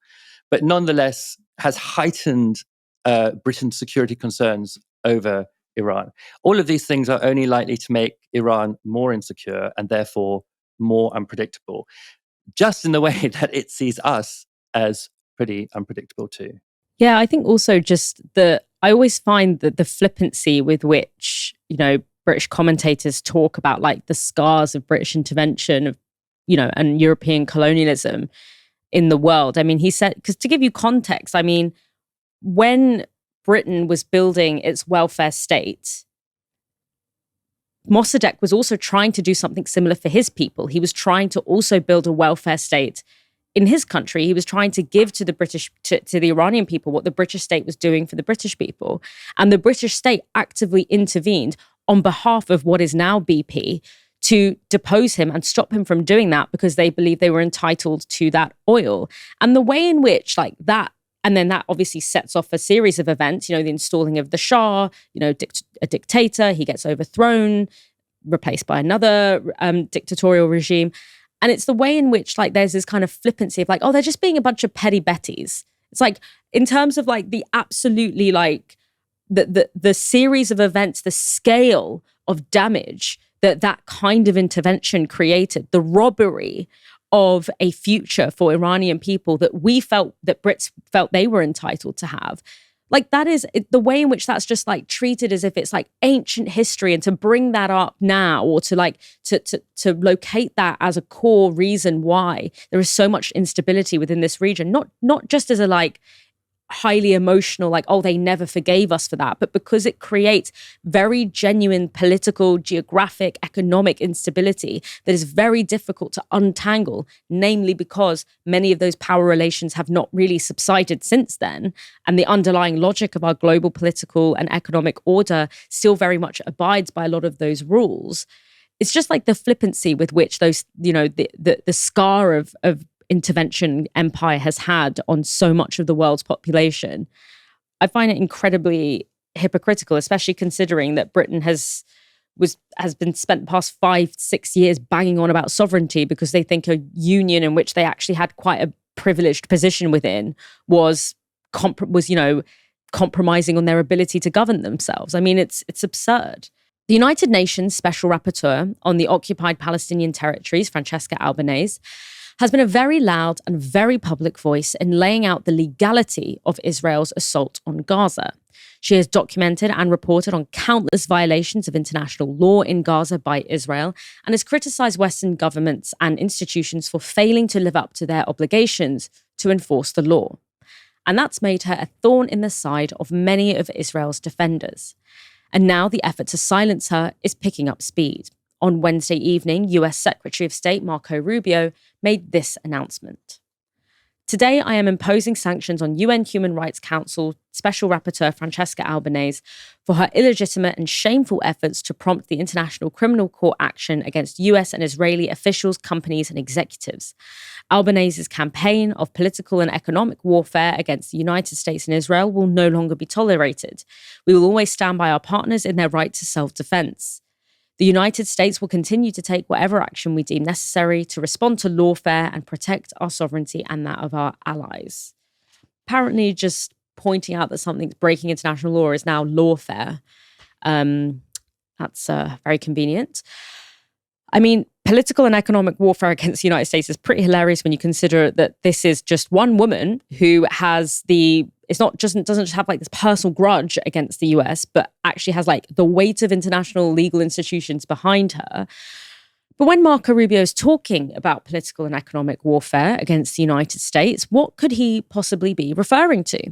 but nonetheless has heightened Britain's security concerns over Iran. All of these things are only likely to make Iran more insecure and therefore more unpredictable, just in the way that it sees us as pretty unpredictable too. Yeah, I think also just I always find that the flippancy with which, British commentators talk about like the scars of British intervention of, and European colonialism in the world. I mean, he said, because to give you context, I mean, when Britain was building its welfare state, Mossadegh was also trying to do something similar for his people. He was trying to also build a welfare state in his country. He was trying to give to the British, to the Iranian people, what the British state was doing for the British people. And the British state actively intervened on behalf of what is now BP to depose him and stop him from doing that because they believed they were entitled to that oil. And the way in which like that, and then that obviously sets off a series of events, the installing of the Shah, a dictator, he gets overthrown, replaced by another dictatorial regime. And it's the way in which like there's this kind of flippancy of like, oh, they're just being a bunch of petty betties. It's like in terms of like the absolutely like the series of events, the scale of damage that kind of intervention created, the robbery of a future for Iranian people that Brits felt they were entitled to have. Like that is the way in which that's just like treated as if it's like ancient history, and to bring that up now, or to like to locate that as a core reason why there is so much instability within this region, not just as a like highly emotional, like, oh, they never forgave us for that, but because it creates very genuine political, geographic, economic instability that is very difficult to untangle, namely because many of those power relations have not really subsided since then. And the underlying logic of our global political and economic order still very much abides by a lot of those rules. It's just like the flippancy with which those, the scar of intervention empire has had on so much of the world's population. I find it incredibly hypocritical, especially considering that Britain has been spent the past 5-6 years banging on about sovereignty because they think a union in which they actually had quite a privileged position within was compromising on their ability to govern themselves. I mean, it's absurd. The United Nations Special Rapporteur on the occupied Palestinian territories, Francesca Albanese, has been a very loud and very public voice in laying out the legality of Israel's assault on Gaza. She has documented and reported on countless violations of international law in Gaza by Israel, and has criticized Western governments and institutions for failing to live up to their obligations to enforce the law. And that's made her a thorn in the side of many of Israel's defenders. And now the effort to silence her is picking up speed. On Wednesday evening, US Secretary of State Marco Rubio made this announcement. Today, I am imposing sanctions on UN Human Rights Council Special Rapporteur Francesca Albanese for her illegitimate and shameful efforts to prompt the International Criminal Court action against US and Israeli officials, companies, and executives. Albanese's campaign of political and economic warfare against the United States and Israel will no longer be tolerated. We will always stand by our partners in their right to self-defense. The United States will continue to take whatever action we deem necessary to respond to lawfare and protect our sovereignty and that of our allies. Apparently, just pointing out that something's breaking international law is now lawfare. That's very convenient. I mean, political and economic warfare against the United States is pretty hilarious when you consider that this is just one woman who has doesn't just have like this personal grudge against the US, but actually has like the weight of international legal institutions behind her. But when Marco Rubio is talking about political and economic warfare against the United States, what could he possibly be referring to?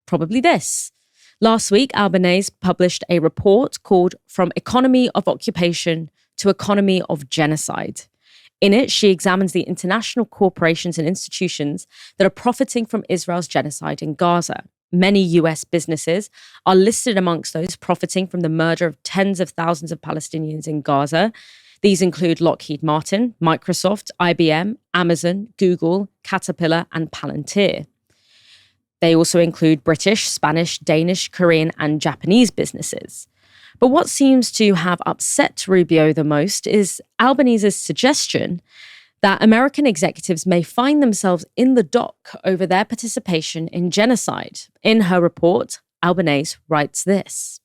Probably this. Last week, Albanese published a report called From Economy of Occupation to Economy of Genocide. In it, she examines the international corporations and institutions that are profiting from Israel's genocide in Gaza. Many US businesses are listed amongst those profiting from the murder of tens of thousands of Palestinians in Gaza. These include Lockheed Martin, Microsoft, IBM, Amazon, Google, Caterpillar, and Palantir. They also include British, Spanish, Danish, Korean, and Japanese businesses. But what seems to have upset Rubio the most is Albanese's suggestion that American executives may find themselves in the dock over their participation in genocide. In her report, Albanese writes this: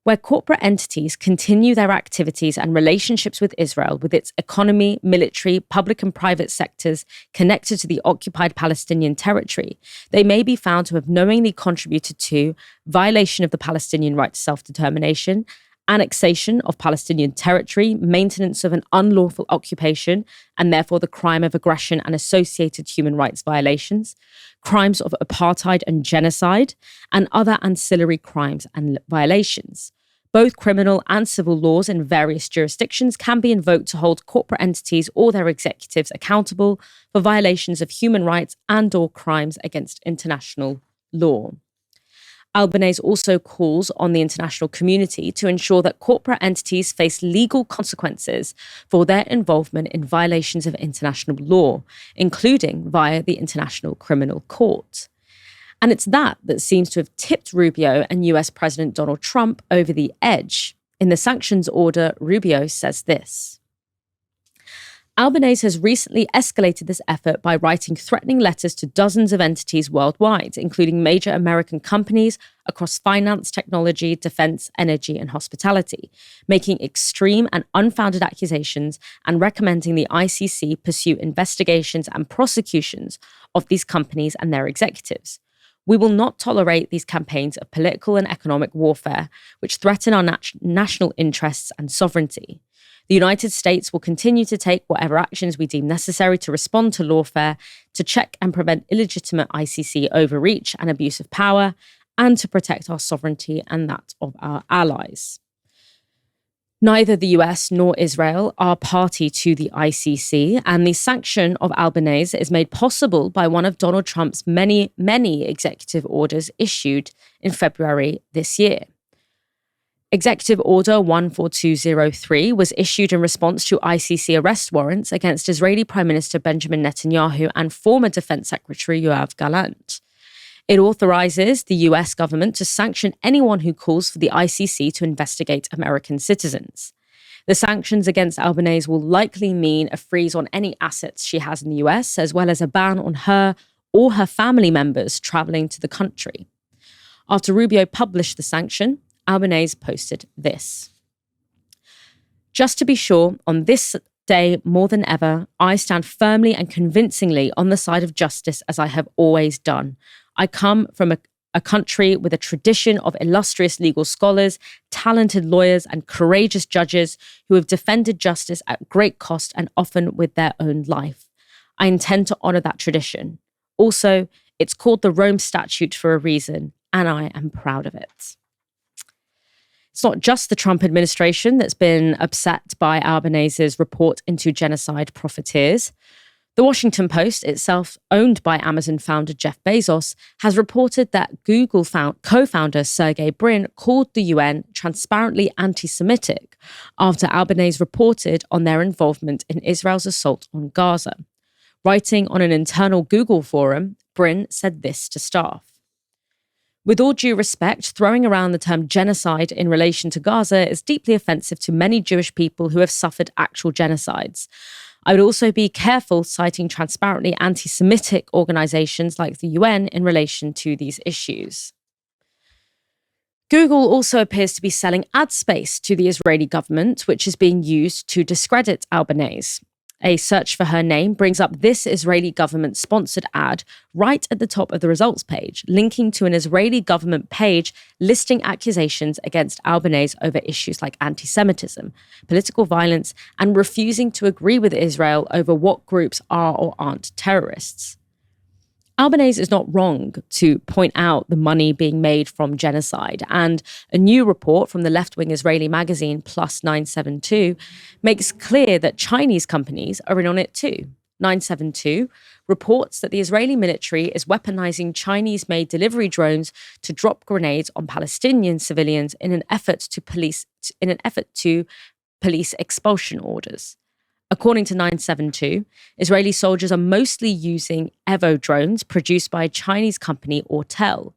where corporate entities continue their activities and relationships with Israel, with its economy, military, public and private sectors connected to the occupied Palestinian territory, they may be found to have knowingly contributed to violation of the Palestinian right to self-determination, annexation of Palestinian territory, maintenance of an unlawful occupation, and therefore the crime of aggression and associated human rights violations, crimes of apartheid and genocide, and other ancillary crimes and violations. Both criminal and civil laws in various jurisdictions can be invoked to hold corporate entities or their executives accountable for violations of human rights and/or crimes against international law. Albanese also calls on the international community to ensure that corporate entities face legal consequences for their involvement in violations of international law, including via the International Criminal Court. And it's that seems to have tipped Rubio and US President Donald Trump over the edge. In the sanctions order, Rubio says this: Albanese has recently escalated this effort by writing threatening letters to dozens of entities worldwide, including major American companies across finance, technology, defense, energy, and hospitality, making extreme and unfounded accusations and recommending the ICC pursue investigations and prosecutions of these companies and their executives. We will not tolerate these campaigns of political and economic warfare, which threaten our national interests and sovereignty. The United States will continue to take whatever actions we deem necessary to respond to lawfare, to check and prevent illegitimate ICC overreach and abuse of power, and to protect our sovereignty and that of our allies. Neither the US nor Israel are party to the ICC, and the sanction of Albanese is made possible by one of Donald Trump's many, many executive orders issued in February this year. Executive Order 14203 was issued in response to ICC arrest warrants against Israeli Prime Minister Benjamin Netanyahu and former Defense Secretary Yoav Gallant. It authorizes the US government to sanction anyone who calls for the ICC to investigate American citizens. The sanctions against Albanese will likely mean a freeze on any assets she has in the US, as well as a ban on her or her family members traveling to the country. After Rubio published the sanction, Albanese posted this: just to be sure, on this day more than ever, I stand firmly and convincingly on the side of justice as I have always done. I come from a country with a tradition of illustrious legal scholars, talented lawyers, and courageous judges who have defended justice at great cost and often with their own life. I intend to honor that tradition. Also, it's called the Rome Statute for a reason, and I am proud of it. It's not just the Trump administration that's been upset by Albanese's report into genocide profiteers. The Washington Post, itself owned by Amazon founder Jeff Bezos, has reported that Google co-founder Sergey Brin called the UN transparently anti-Semitic after Albanese reported on their involvement in Israel's assault on Gaza. Writing on an internal Google forum, Brin said this to staff. With all due respect, throwing around the term genocide in relation to Gaza is deeply offensive to many Jewish people who have suffered actual genocides. I would also be careful citing transparently anti-Semitic organizations like the UN in relation to these issues. Google also appears to be selling ad space to the Israeli government, which is being used to discredit Albanese. A search for her name brings up this Israeli government-sponsored ad right at the top of the results page, linking to an Israeli government page listing accusations against Albanese over issues like anti-Semitism, political violence, and refusing to agree with Israel over what groups are or aren't terrorists. Albanese is not wrong to point out the money being made from genocide, and a new report from the left-wing Israeli magazine Plus 972 makes clear that Chinese companies are in on it too. 972 reports that the Israeli military is weaponizing Chinese-made delivery drones to drop grenades on Palestinian civilians in an effort to police expulsion orders. According to 972, Israeli soldiers are mostly using Evo drones produced by a Chinese company, Autel.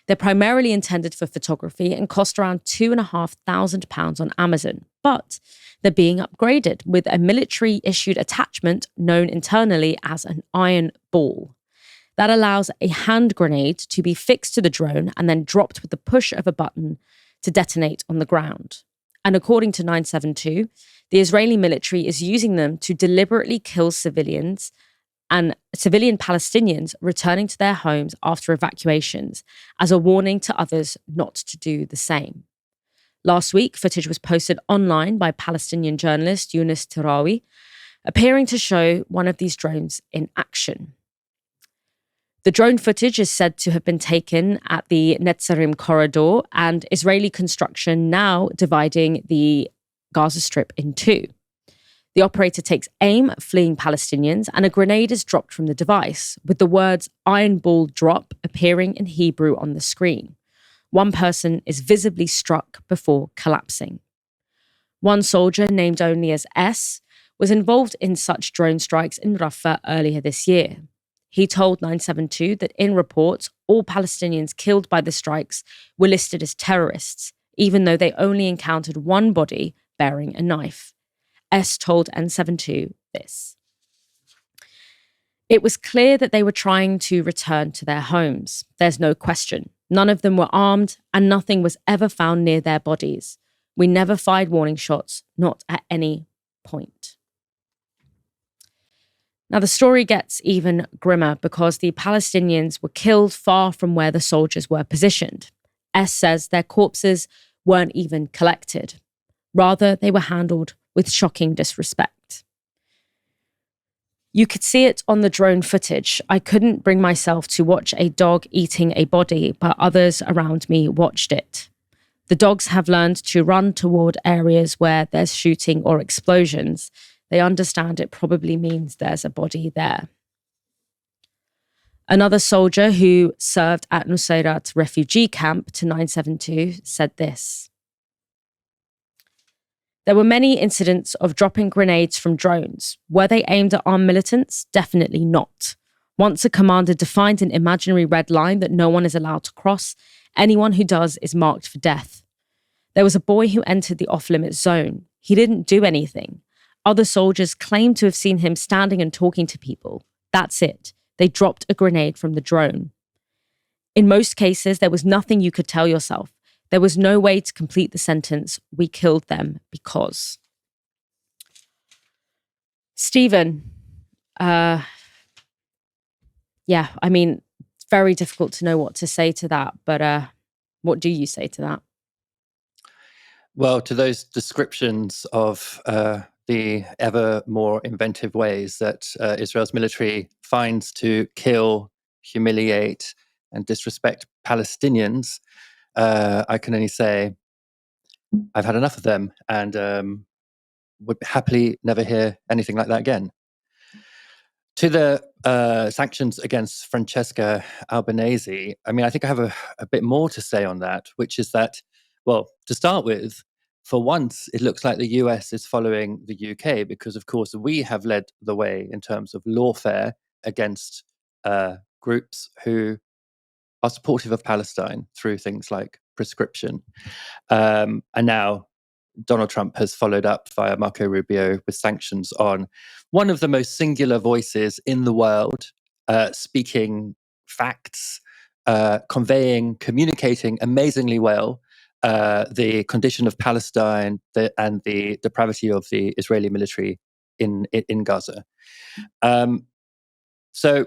They're primarily intended for photography and cost around £2,500 on Amazon, but they're being upgraded with a military-issued attachment known internally as an iron ball. That allows a hand grenade to be fixed to the drone and then dropped with the push of a button to detonate on the ground. And according to 972, the Israeli military is using them to deliberately kill civilians and civilian Palestinians returning to their homes after evacuations as a warning to others not to do the same. Last week, footage was posted online by Palestinian journalist Younes Tarawi, appearing to show one of these drones in action. The drone footage is said to have been taken at the Netzarim corridor and Israeli construction now dividing the Gaza Strip in two. The operator takes aim at fleeing Palestinians and a grenade is dropped from the device, with the words "iron ball drop" appearing in Hebrew on the screen. One person is visibly struck before collapsing. One soldier, named only as S, was involved in such drone strikes in Rafah earlier this year. He told 972 that in reports, all Palestinians killed by the strikes were listed as terrorists, even though they only encountered one body bearing a knife. S told N72 this. It was clear that they were trying to return to their homes. There's no question. None of them were armed, and nothing was ever found near their bodies. We never fired warning shots, not at any point. Now, the story gets even grimmer because the Palestinians were killed far from where the soldiers were positioned. S says their corpses weren't even collected. Rather, they were handled with shocking disrespect. You could see it on the drone footage. I couldn't bring myself to watch a dog eating a body, but others around me watched it. The dogs have learned to run toward areas where there's shooting or explosions. They understand it probably means there's a body there. Another soldier who served at Nusayrat refugee camp to 972 said this. There were many incidents of dropping grenades from drones. Were they aimed at armed militants? Definitely not. Once a commander defined an imaginary red line that no one is allowed to cross, anyone who does is marked for death. There was a boy who entered the off-limits zone. He didn't do anything. Other soldiers claimed to have seen him standing and talking to people. That's it. They dropped a grenade from the drone. In most cases, there was nothing you could tell yourself. There was no way to complete the sentence, "We killed them because." Stephen, it's very difficult to know what to say to that, but what do you say to that? Well, to those descriptions of the ever more inventive ways that Israel's military finds to kill, humiliate, and disrespect Palestinians, I can only say I've had enough of them and would happily never hear anything like that again. To the sanctions against Francesca Albanese, I mean, I think I have a bit more to say on that, which is that, well, to start with, for once, it looks like the US is following the UK because, of course, we have led the way in terms of lawfare against groups who are supportive of Palestine through things like prescription. And now Donald Trump has followed up via Marco Rubio with sanctions on one of the most singular voices in the world, speaking facts, communicating amazingly well the condition of Palestine and the depravity of the Israeli military in Gaza. So,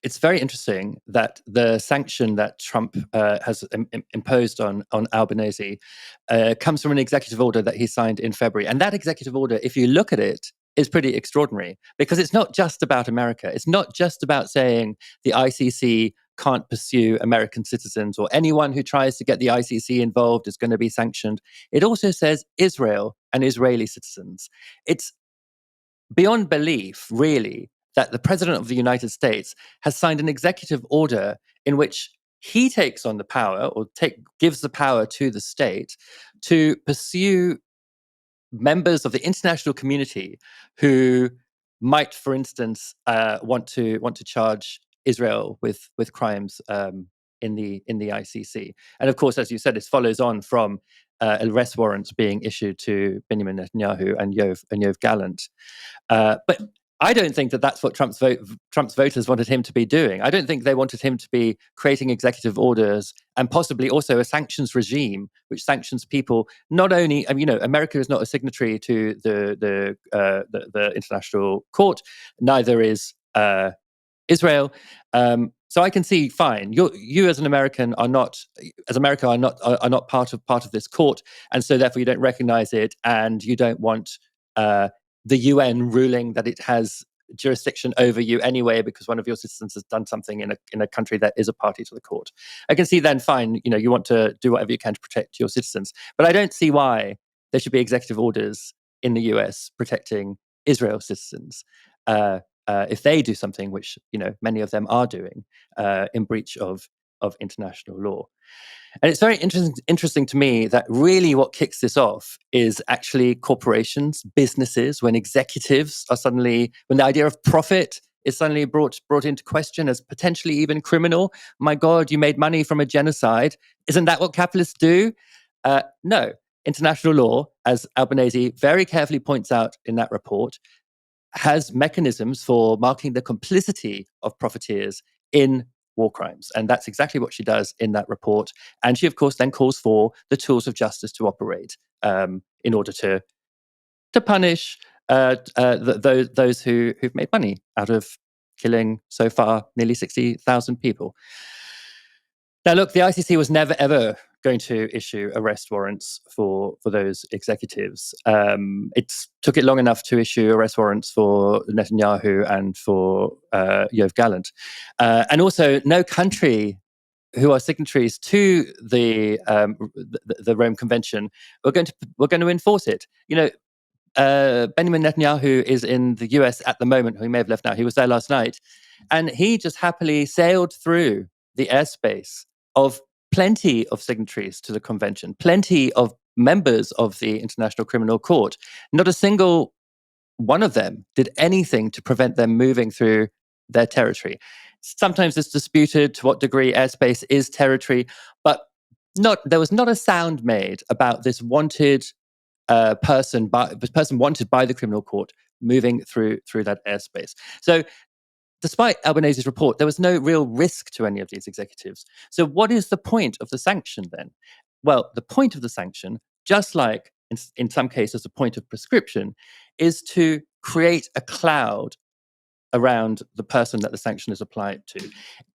it's very interesting that the sanction that Trump has imposed on Albanese comes from an executive order that he signed in February. And that executive order, if you look at it, is pretty extraordinary because it's not just about America. It's not just about saying the ICC can't pursue American citizens or anyone who tries to get the ICC involved is going to be sanctioned. It also says Israel and Israeli citizens. It's beyond belief, really, that the President of the United States has signed an executive order in which he takes on the power or gives the power to the state to pursue members of the international community who might, for instance, want to charge Israel with crimes in the ICC. And of course, as you said, this follows on from arrest warrants being issued to Benjamin Netanyahu and Yoav Gallant. But I don't think that that's what Trump's voters wanted him to be doing. I don't think they wanted him to be creating executive orders and possibly also a sanctions regime, which sanctions people. Not only, America is not a signatory to the international court, neither is Israel. So I can see, fine, you as an American are not part of this court, and so therefore you don't recognize it, and you don't want the UN ruling that it has jurisdiction over you anyway because one of your citizens has done something in a country that is a party to the court. I can see then, fine, you want to do whatever you can to protect your citizens, but I don't see why there should be executive orders in the US protecting Israel's citizens. If they do something, which many of them are doing, in breach of international law. And it's very interesting to me that really what kicks this off is actually corporations, businesses, when executives are when the idea of profit is suddenly brought into question as potentially even criminal. My God, you made money from a genocide. Isn't that what capitalists do? No. International law, as Albanese very carefully points out in that report, has mechanisms for marking the complicity of profiteers in war crimes. And that's exactly what she does in that report. And she, of course, then calls for the tools of justice to operate in order to punish those who've made money out of killing so far nearly 60,000 people. Now, look, the ICC was never, ever going to issue arrest warrants for those executives. It took it long enough to issue arrest warrants for Netanyahu and for Yoav Gallant. And also, no country who are signatories to the Rome Convention were going to enforce it. Benjamin Netanyahu is in the US at the moment. He may have left now. He was there last night. And he just happily sailed through the airspace of plenty of signatories to the convention, plenty of members of the International Criminal Court. Not a single one of them did anything to prevent them moving through their territory. Sometimes it's disputed to what degree airspace is territory, but there was not a sound made about this wanted person wanted by the criminal court moving through that airspace. So despite Albanese's report, there was no real risk to any of these executives. So what is the point of the sanction then? Well, the point of the sanction, just like in some cases the point of prescription, is to create a cloud around the person that the sanction is applied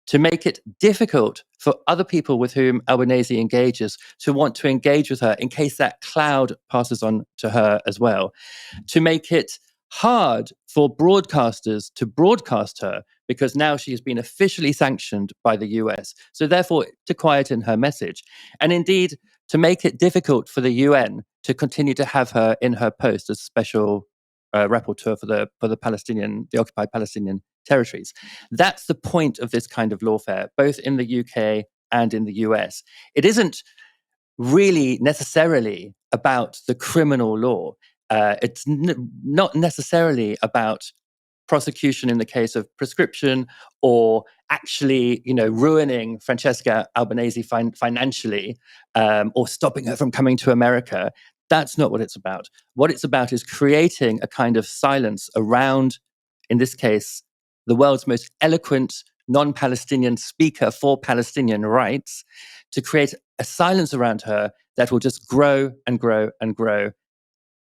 to make it difficult for other people with whom Albanese engages to want to engage with her in case that cloud passes on to her as well, to make it hard for broadcasters to broadcast her because now she has been officially sanctioned by the US. So therefore, to quieten her message. And indeed, to make it difficult for the UN to continue to have her in her post as special rapporteur for the occupied Palestinian territories. That's the point of this kind of lawfare, both in the UK and in the US. It isn't really necessarily about the criminal law. It's not necessarily about prosecution in the case of prescription, or actually, ruining Francesca Albanese financially, or stopping her from coming to America. That's not what it's about. What it's about is creating a kind of silence around, in this case, the world's most eloquent non-Palestinian speaker for Palestinian rights, to create a silence around her that will just grow and grow and grow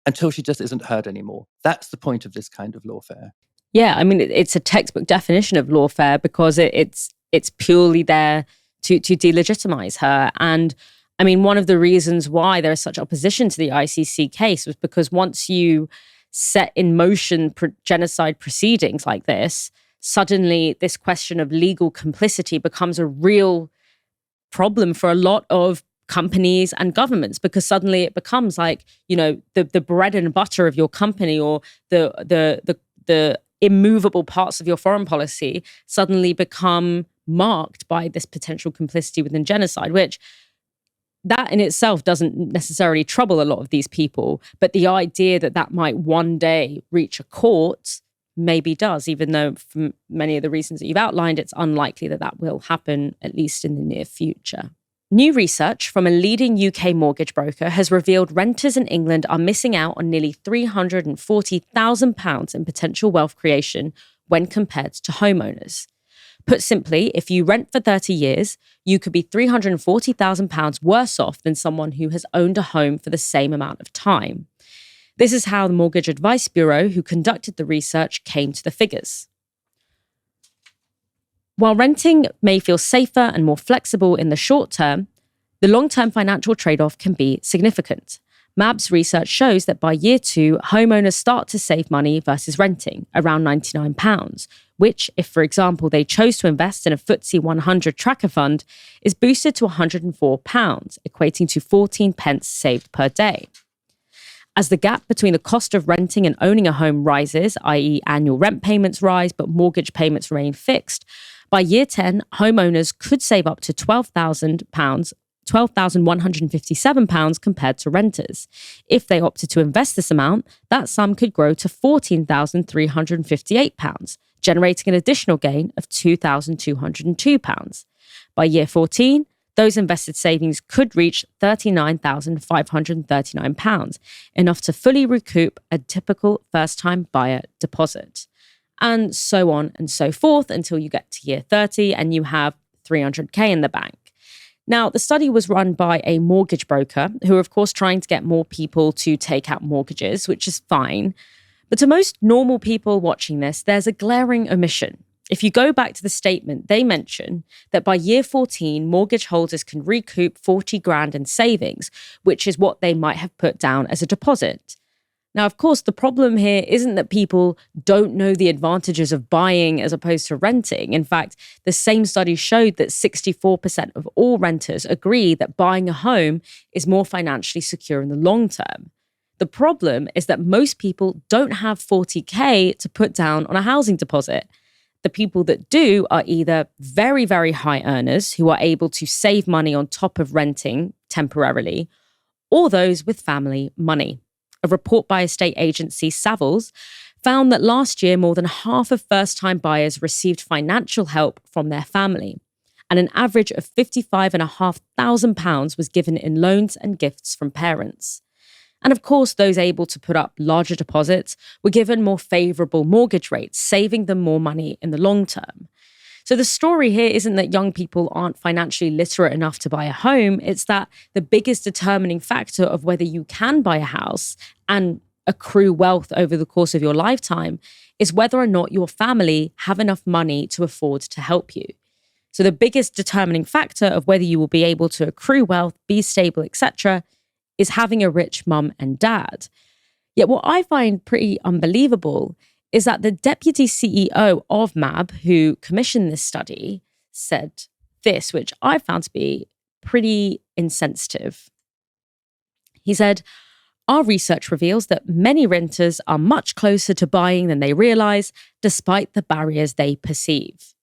until she just isn't heard anymore. That's the point of this kind of lawfare. Yeah, I mean, it's a textbook definition of lawfare because it's purely there to delegitimize her. And I mean, one of the reasons why there is such opposition to the ICC case was because once you set in motion genocide proceedings like this, suddenly this question of legal complicity becomes a real problem for a lot of companies and governments, because suddenly it becomes like, the bread and butter of your company, or the immovable parts of your foreign policy suddenly become marked by this potential complicity within genocide, which that in itself doesn't necessarily trouble a lot of these people. But the idea that that might one day reach a court maybe does, even though for many of the reasons that you've outlined, it's unlikely that that will happen, at least in the near future. New research from a leading UK mortgage broker has revealed renters in England are missing out on nearly £340,000 in potential wealth creation when compared to homeowners. Put simply, if you rent for 30 years, you could be £340,000 worse off than someone who has owned a home for the same amount of time. This is how the Mortgage Advice Bureau, who conducted the research, came to the figures. While renting may feel safer and more flexible in the short term, the long-term financial trade-off can be significant. MAB's research shows that by year 2, homeowners start to save money versus renting, around £99, which, if, for example, they chose to invest in a FTSE 100 tracker fund, is boosted to £104, equating to 14 pence saved per day. As the gap between the cost of renting and owning a home rises, i.e. annual rent payments rise but mortgage payments remain fixed, by year 10, homeowners could save up to £12,157 compared to renters. If they opted to invest this amount, that sum could grow to £14,358, generating an additional gain of £2,202. By year 14, those invested savings could reach £39,539, enough to fully recoup a typical first-time buyer deposit. And so on and so forth until you get to year 30 and you have 300k in the bank. Now, the study was run by a mortgage broker who are, of course, trying to get more people to take out mortgages, which is fine. But to most normal people watching this, there's a glaring omission. If you go back to the statement, they mention that by year 14, mortgage holders can recoup 40 grand in savings, which is what they might have put down as a deposit. Now, of course, the problem here isn't that people don't know the advantages of buying as opposed to renting. In fact, the same study showed that 64% of all renters agree that buying a home is more financially secure in the long term. The problem is that most people don't have 40k to put down on a housing deposit. The people that do are either very, very high earners who are able to save money on top of renting temporarily, or those with family money. A report by estate agency Savills found that last year more than half of first-time buyers received financial help from their family, and an average of £55,500 was given in loans and gifts from parents. And of course, those able to put up larger deposits were given more favourable mortgage rates, saving them more money in the long term. So the story here isn't that young people aren't financially literate enough to buy a home. It's that the biggest determining factor of whether you can buy a house and accrue wealth over the course of your lifetime is whether or not your family have enough money to afford to help you. So the biggest determining factor of whether you will be able to accrue wealth, be stable, etc., is having a rich mum and dad. Yet what I find pretty unbelievable is that the deputy CEO of MAB, who commissioned this study, said this, which I found to be pretty insensitive. He said, Our research reveals that many renters are much closer to buying than they realise, despite the barriers they perceive.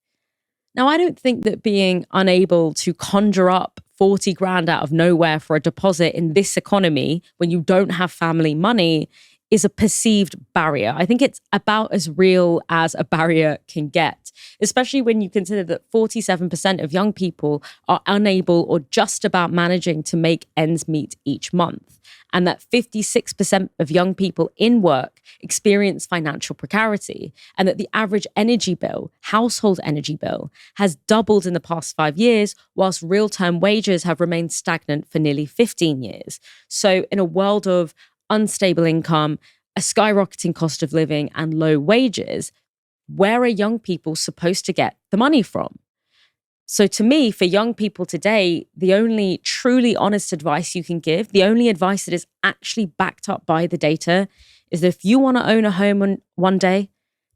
Now, I don't think that being unable to conjure up 40 grand out of nowhere for a deposit in this economy when you don't have family money is a perceived barrier. I think it's about as real as a barrier can get, especially when you consider that 47% of young people are unable or just about managing to make ends meet each month, and that 56% of young people in work experience financial precarity, and that the average energy bill, household energy bill, has doubled in the past 5 years, whilst real-term wages have remained stagnant for nearly 15 years. So in a world of unstable income, a skyrocketing cost of living, and low wages, where are young people supposed to get the money from? So to me, for young people today, the only truly honest advice you can give, the only advice that is actually backed up by the data, is that if you want to own a home one day,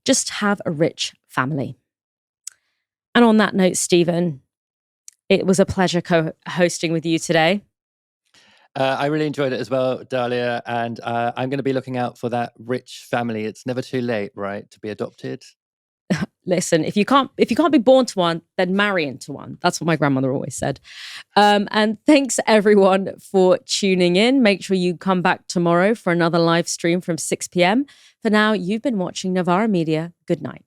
just have a rich family. And on that note, Stephen, it was a pleasure co-hosting with you today. I really enjoyed it as well, Dalia, and I'm going to be looking out for that rich family. It's never too late, right, to be adopted. Listen, if you can't be born to one, then marry into one. That's what my grandmother always said. And thanks everyone for tuning in. Make sure you come back tomorrow for another live stream from 6 p.m. For now, you've been watching Novara Media. Good night.